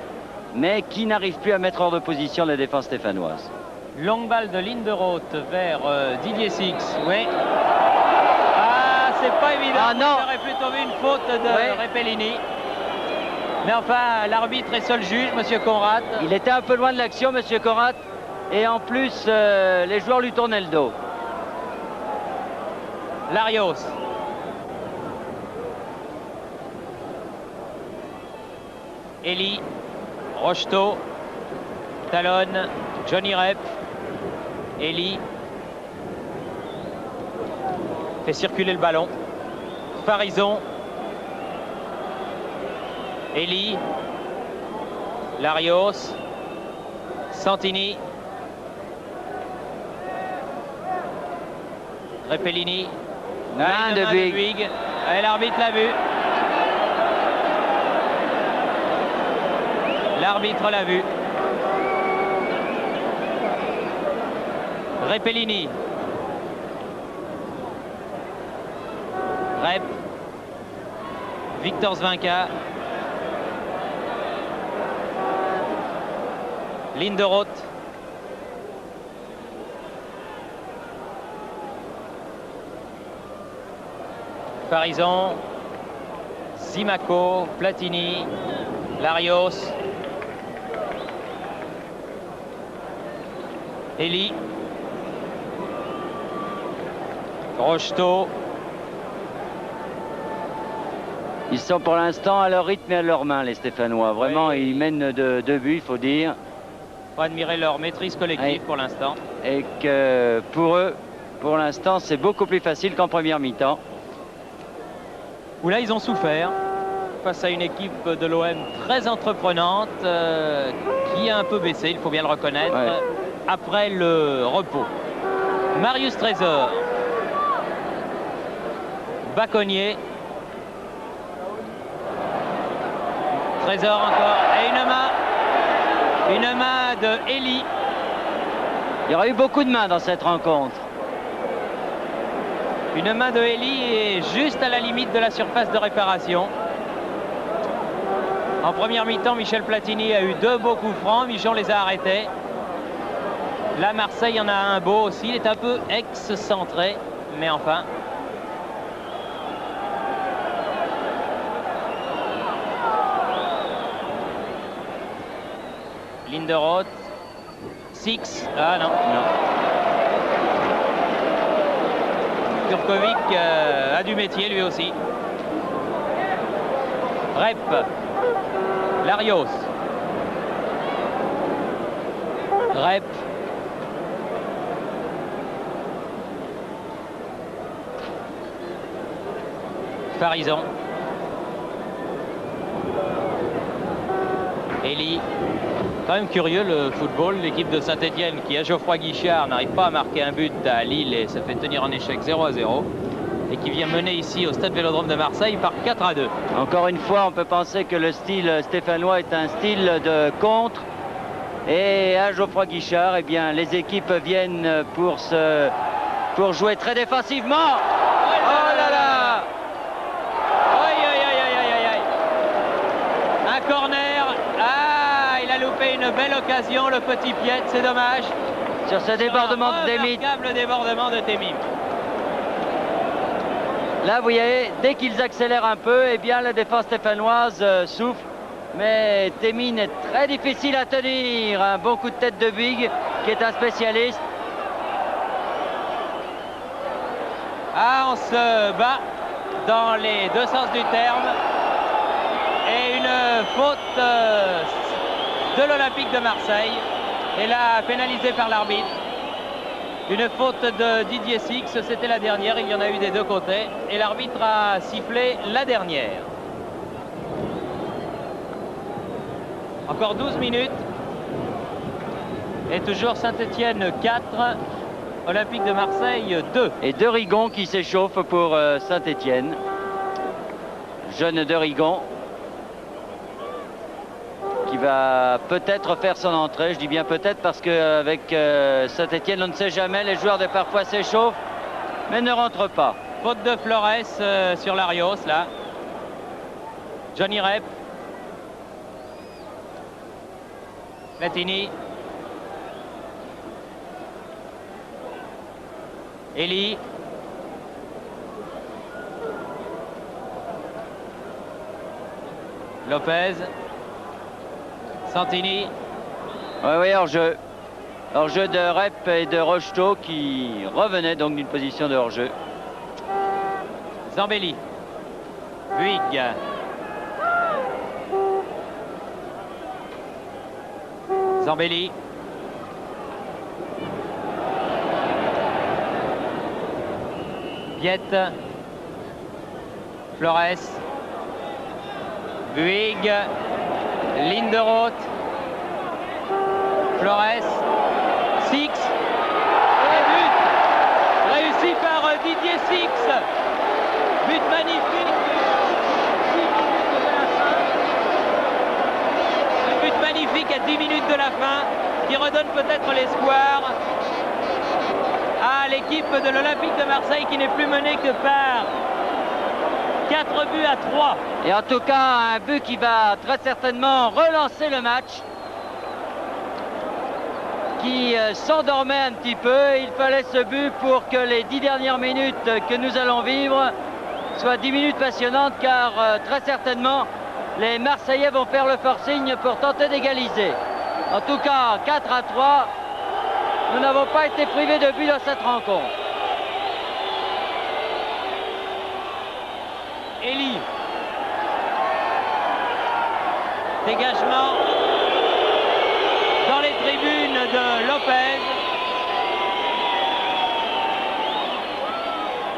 S2: mais qui n'arrive plus à mettre hors de position la défense stéphanoise.
S1: Longue balle de Linderoth vers Didier Six. Oui. Ah, c'est pas évident.
S2: Ah non.
S1: On aurait plutôt vu une faute de Repellini. Mais enfin, l'arbitre est seul juge, Monsieur Conrad.
S2: Il était un peu loin de l'action, Monsieur Conrad. Et en plus, les joueurs lui tournaient le dos.
S1: Larios. Elie. Rocheteau. Talonne. Johnny Rep. Elie. Fait circuler le ballon. Farison. Elie. Larios. Santini. Repellini.
S2: Main de Buig.
S1: Et l'arbitre l'a vu. L'arbitre l'a vu. Repellini. Rep. Victor Zvinka. Linderoth. Farison. Simaco. Platini. Larios. Elie. Rocheteau.
S2: Ils sont pour l'instant à leur rythme et à leur main, les Stéphanois. Vraiment, oui. Ils mènent de 2 buts, il faut dire.
S1: Il faut admirer leur maîtrise collective pour l'instant.
S2: Et que pour eux, pour l'instant, c'est beaucoup plus facile qu'en première mi-temps.
S1: Où là, ils ont souffert face à une équipe de l'OM très entreprenante qui a un peu baissé, il faut bien le reconnaître, après le repos. Marius Trésor. Baconnier. Trésor encore. Et une main de Elie.
S2: Il y aura eu beaucoup de mains dans cette rencontre.
S1: Une main de Elie est juste à la limite de la surface de réparation. En première mi-temps, Michel Platini a eu 2 beaux coups francs. Michon les a arrêtés. Là, Marseille en a un beau aussi. Il est un peu ex-centré, mais enfin. Linderoth. Six. Ah non. Kurkovic a du métier lui aussi. Rep. Larios. Rep. Farison. Elie. Quand même curieux le football, l'équipe de Saint-Etienne qui à Geoffroy Guichard n'arrive pas à marquer un but à Lille et ça fait tenir en échec 0-0. et qui vient mener ici au Stade Vélodrome de Marseille par 4-2.
S2: Encore une fois, on peut penser que le style stéphanois est un style de contre. Et à Geoffroy Guichard, eh bien, les équipes viennent pour jouer très défensivement. Oh là là!
S1: Aïe, aïe, aïe, aïe, aïe, aïe. Un corner. Ah, il a loupé une belle occasion, le petit Piet, c'est dommage.
S2: Sur ce débordement de Temim.
S1: Remarquable débordement de Temim.
S2: Là, vous voyez, dès qu'ils accélèrent un peu, eh bien, la défense stéphanoise souffle. Mais Temim est très difficile à tenir. Un bon coup de tête de Big, qui est un spécialiste.
S1: Ah, on se bat dans les deux sens du terme. Et une faute de l'Olympique de Marseille. Et là, pénalisée par l'arbitre. Une faute de Didier Six, c'était la dernière. Il y en a eu des deux côtés. Et l'arbitre a sifflé la dernière. Encore 12 minutes. Et toujours Saint-Étienne 4, Olympique de Marseille 2.
S2: Et De Rigon qui s'échauffe pour Saint-Étienne. Jeune De Rigon qui va peut-être faire son entrée. Je dis bien peut-être parce qu'avec Saint-Étienne, on ne sait jamais. Les joueurs de parfois s'échauffent, mais ne rentrent pas.
S1: Faute de Flores sur Larios, là. Johnny Rep. Platini. Eli. Lopez. Santini.
S2: Oui, hors-jeu. Hors-jeu de Rep et de Rocheteau qui revenaient donc d'une position de hors-jeu.
S1: Zambelli. Buig. Zambelli. Piet. Flores. Buig. Linderoth. Flores. Six. Et but réussi par Didier Six. But magnifique. 10 minutes de la fin. Un but magnifique à 10 minutes de la fin qui redonne peut-être l'espoir à l'équipe de l'Olympique de Marseille qui n'est plus menée que par 4 buts à 3.
S2: Et en tout cas, un but qui va très certainement relancer le match, qui s'endormait un petit peu. Il fallait ce but pour que les 10 dernières minutes que nous allons vivre soient 10 minutes passionnantes, car très certainement, les Marseillais vont faire le forcing pour tenter d'égaliser. En tout cas, 4-3, nous n'avons pas été privés de but dans cette rencontre.
S1: Eli. Dégagement dans les tribunes de Lopez.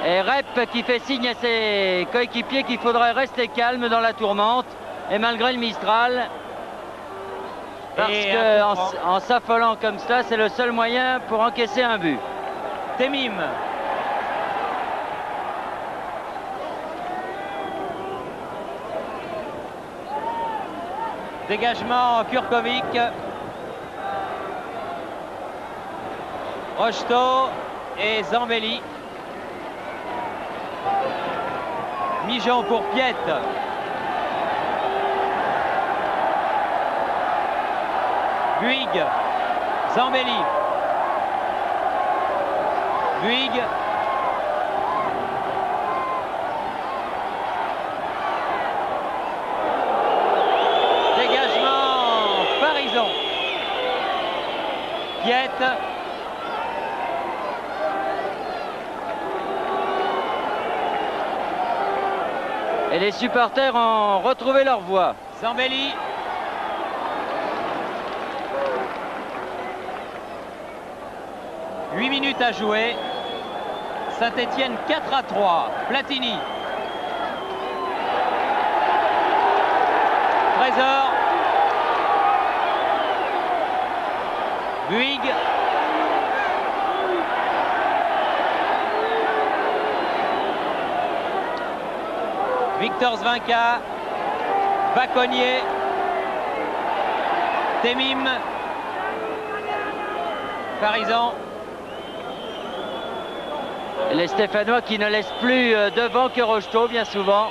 S2: Et Rep qui fait signe à ses coéquipiers qu'il faudrait rester calme dans la tourmente. Et malgré le Mistral, parce qu'en s'affolant comme ça, c'est le seul moyen pour encaisser un but.
S1: Temim. Dégagement Kurkovic. Rocheteau et Zambelli. Mijon pour Piet. Buig. Zambelli. Buig. Dégagement Farison. Piet.
S2: Et les supporters ont retrouvé leur voix.
S1: Zambelli. Huit minutes à jouer. Saint-Étienne 4-3. Platini. Trésor. Buig. Victor Zvinka, Baconnier, Temim, Farison.
S2: Les Stéphanois qui ne laissent plus devant que Rocheteau bien souvent,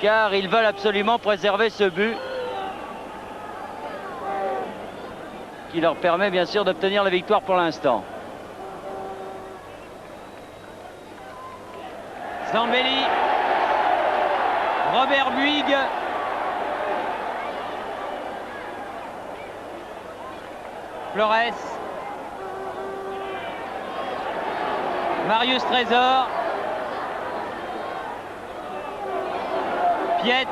S2: car ils veulent absolument préserver ce but qui leur permet bien sûr d'obtenir la victoire pour l'instant.
S1: Zambelli, Robert Buig, Flores, Marius Trésor, Piette,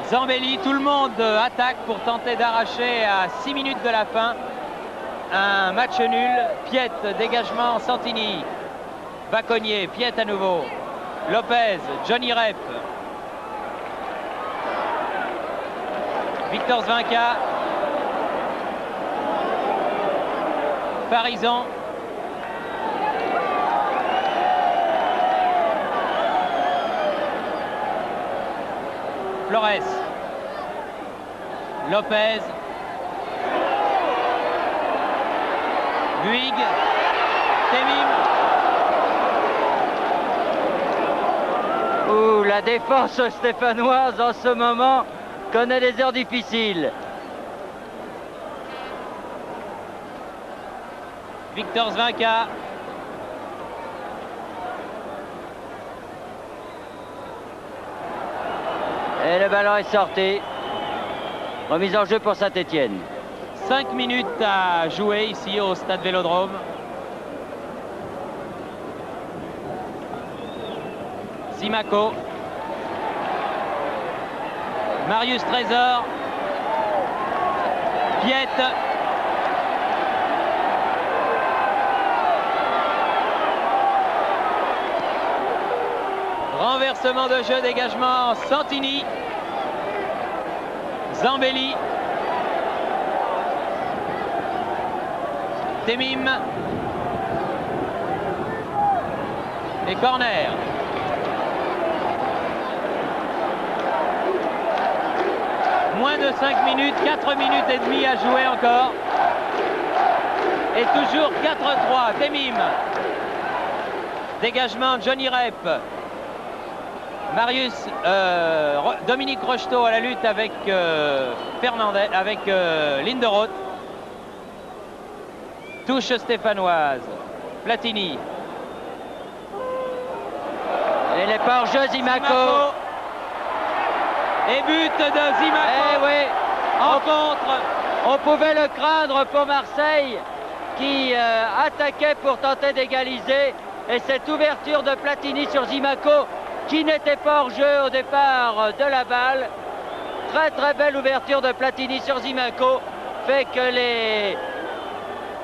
S1: Zambelli, tout le monde attaque pour tenter d'arracher à 6 minutes de la fin un match nul. Piette, dégagement, Santini, Baconnier, Piette à nouveau, Lopez, Johnny Rep, Victor Zvinka, Farison, Flores, Lopez, Buig, Temim.
S2: Ouh, la défense stéphanoise en ce moment connaît des heures difficiles.
S1: Victor Zvinka.
S2: Et le ballon est sorti. Remise en jeu pour Saint-Étienne.
S1: 5 minutes à jouer ici au stade Vélodrome. Zimaco. Marius Trésor. Piette. Renversement de jeu, dégagement, Santini. Zambelli. Temim. Et corner. Moins de 5 minutes, 4 minutes et demie à jouer encore. Et toujours 4-3, Temim. Dégagement, Johnny Rep. Dominique Rocheteau à la lutte avec Fernandez, avec Linderoth. Touche stéphanoise. Platini.
S2: Et les pas hors jeu, Zimaco.
S1: Et but de Zimaco.
S2: Eh oui,
S1: en contre.
S2: On pouvait le craindre pour Marseille qui attaquait pour tenter d'égaliser. Et cette ouverture de Platini sur Zimaco qui n'était pas hors jeu au départ de la balle. Très très belle ouverture de Platini sur Zimaco fait que les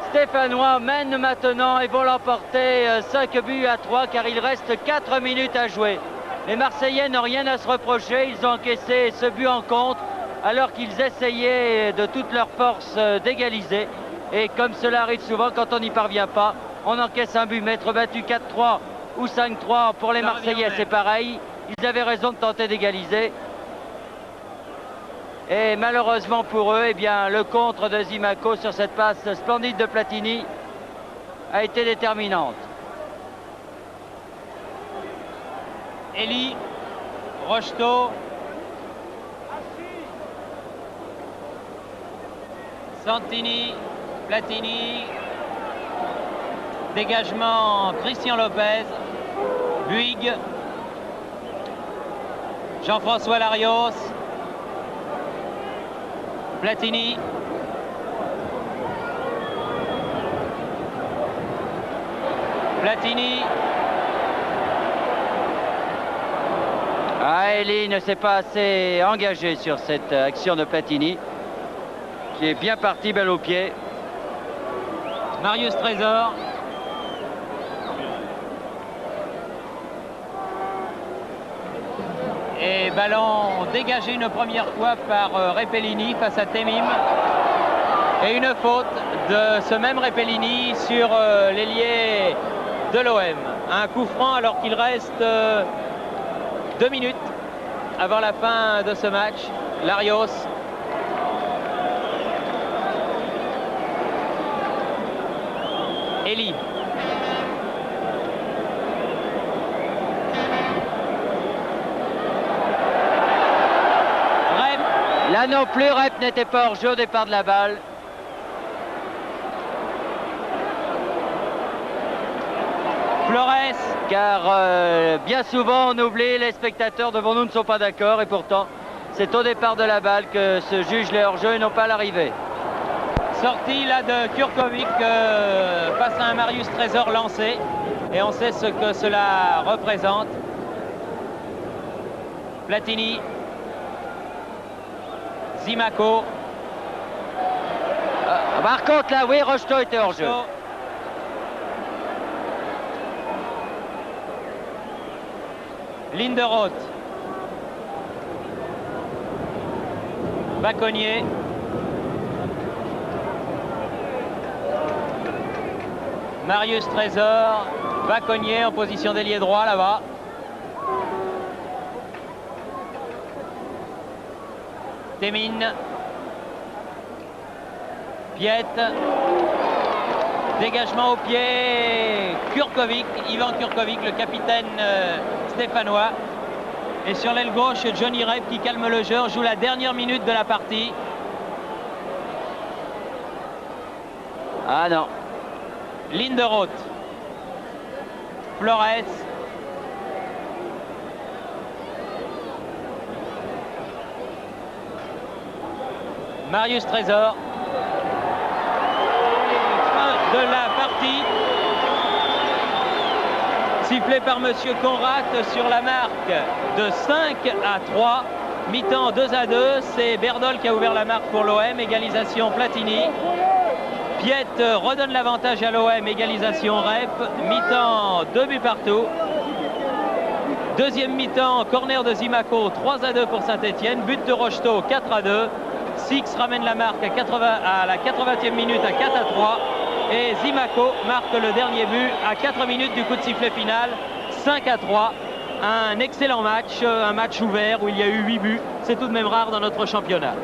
S2: Stéphanois mènent maintenant et vont l'emporter 5-3 car il reste 4 minutes à jouer. Les Marseillais n'ont rien à se reprocher, ils ont encaissé ce but en contre alors qu'ils essayaient de toute leur force d'égaliser. Et comme cela arrive souvent quand on n'y parvient pas, on encaisse un but. M'être battu 4-3 ou 5-3 pour les Marseillais, c'est pareil. Ils avaient raison de tenter d'égaliser. Et malheureusement pour eux, eh bien, le contre de Zimaco sur cette passe splendide de Platini a été déterminante.
S1: Elie, Rocheteau, Santini, Platini, dégagement Christian Lopez, Buig, Jean-François Larios, Platini, Platini.
S2: Elie ne s'est pas assez engagé sur cette action de Platini, qui est bien parti balle au pied.
S1: Marius Trésor. Et ballon dégagé une première fois par Repellini face à Temim. Et une faute de ce même Repellini sur l'ailier de l'OM. Un coup franc alors qu'il reste 2 minutes avant la fin de ce match. Larios. Elie. Rep.
S2: Là non plus, Rep n'était pas hors jeu au départ de la balle.
S1: Flores.
S2: Car bien souvent on oublie, les spectateurs devant nous ne sont pas d'accord et pourtant c'est au départ de la balle que se jugent les hors-jeux et non pas l'arrivée.
S1: Sortie là de Kurkovic face à un Marius Trésor lancé et on sait ce que cela représente. Platini. Zimaco.
S2: Par contre là oui, Rocheteau était hors jeu.
S1: Linderoth. Baconnier. Marius Trésor. Baconnier en position d'ailier droit là-bas. Témine. Piette. Dégagement au pied. Kurkovic, Ivan Kurkovic, le capitaine stéphanois. Et sur l'aile gauche, Johnny Rep qui calme le jeu, joue la dernière minute de la partie.
S2: Ah non.
S1: Linderoth. Flores. Marius Trésor. Fin de la partie. Sifflé par Monsieur Conrad sur la marque de 5-3. Mi-temps 2-2. C'est Berdol qui a ouvert la marque pour l'OM. Égalisation Platini. Piette redonne l'avantage à l'OM. Égalisation Rep. Mi-temps 2 buts partout. Deuxième mi-temps, corner de Zimaco, 3-2 pour Saint-Etienne. But de Rocheteau, 4-2. Six ramène la marque à la 80e minute à 4-3. Et Zimaco marque le dernier but à 4 minutes du coup de sifflet final, 5-3. Un excellent match, un match ouvert où il y a eu 8 buts. C'est tout de même rare dans notre championnat.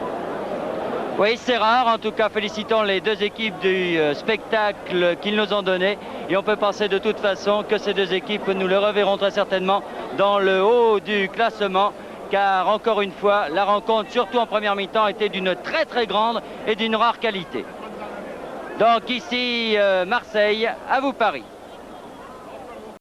S2: Oui, c'est rare. En tout cas, félicitons les deux équipes du spectacle qu'ils nous ont donné. Et on peut penser de toute façon que ces deux équipes, nous le reverrons très certainement dans le haut du classement. Car encore une fois, la rencontre, surtout en première mi-temps, était d'une très grande et d'une rare qualité. Donc ici, Marseille, à vous Paris.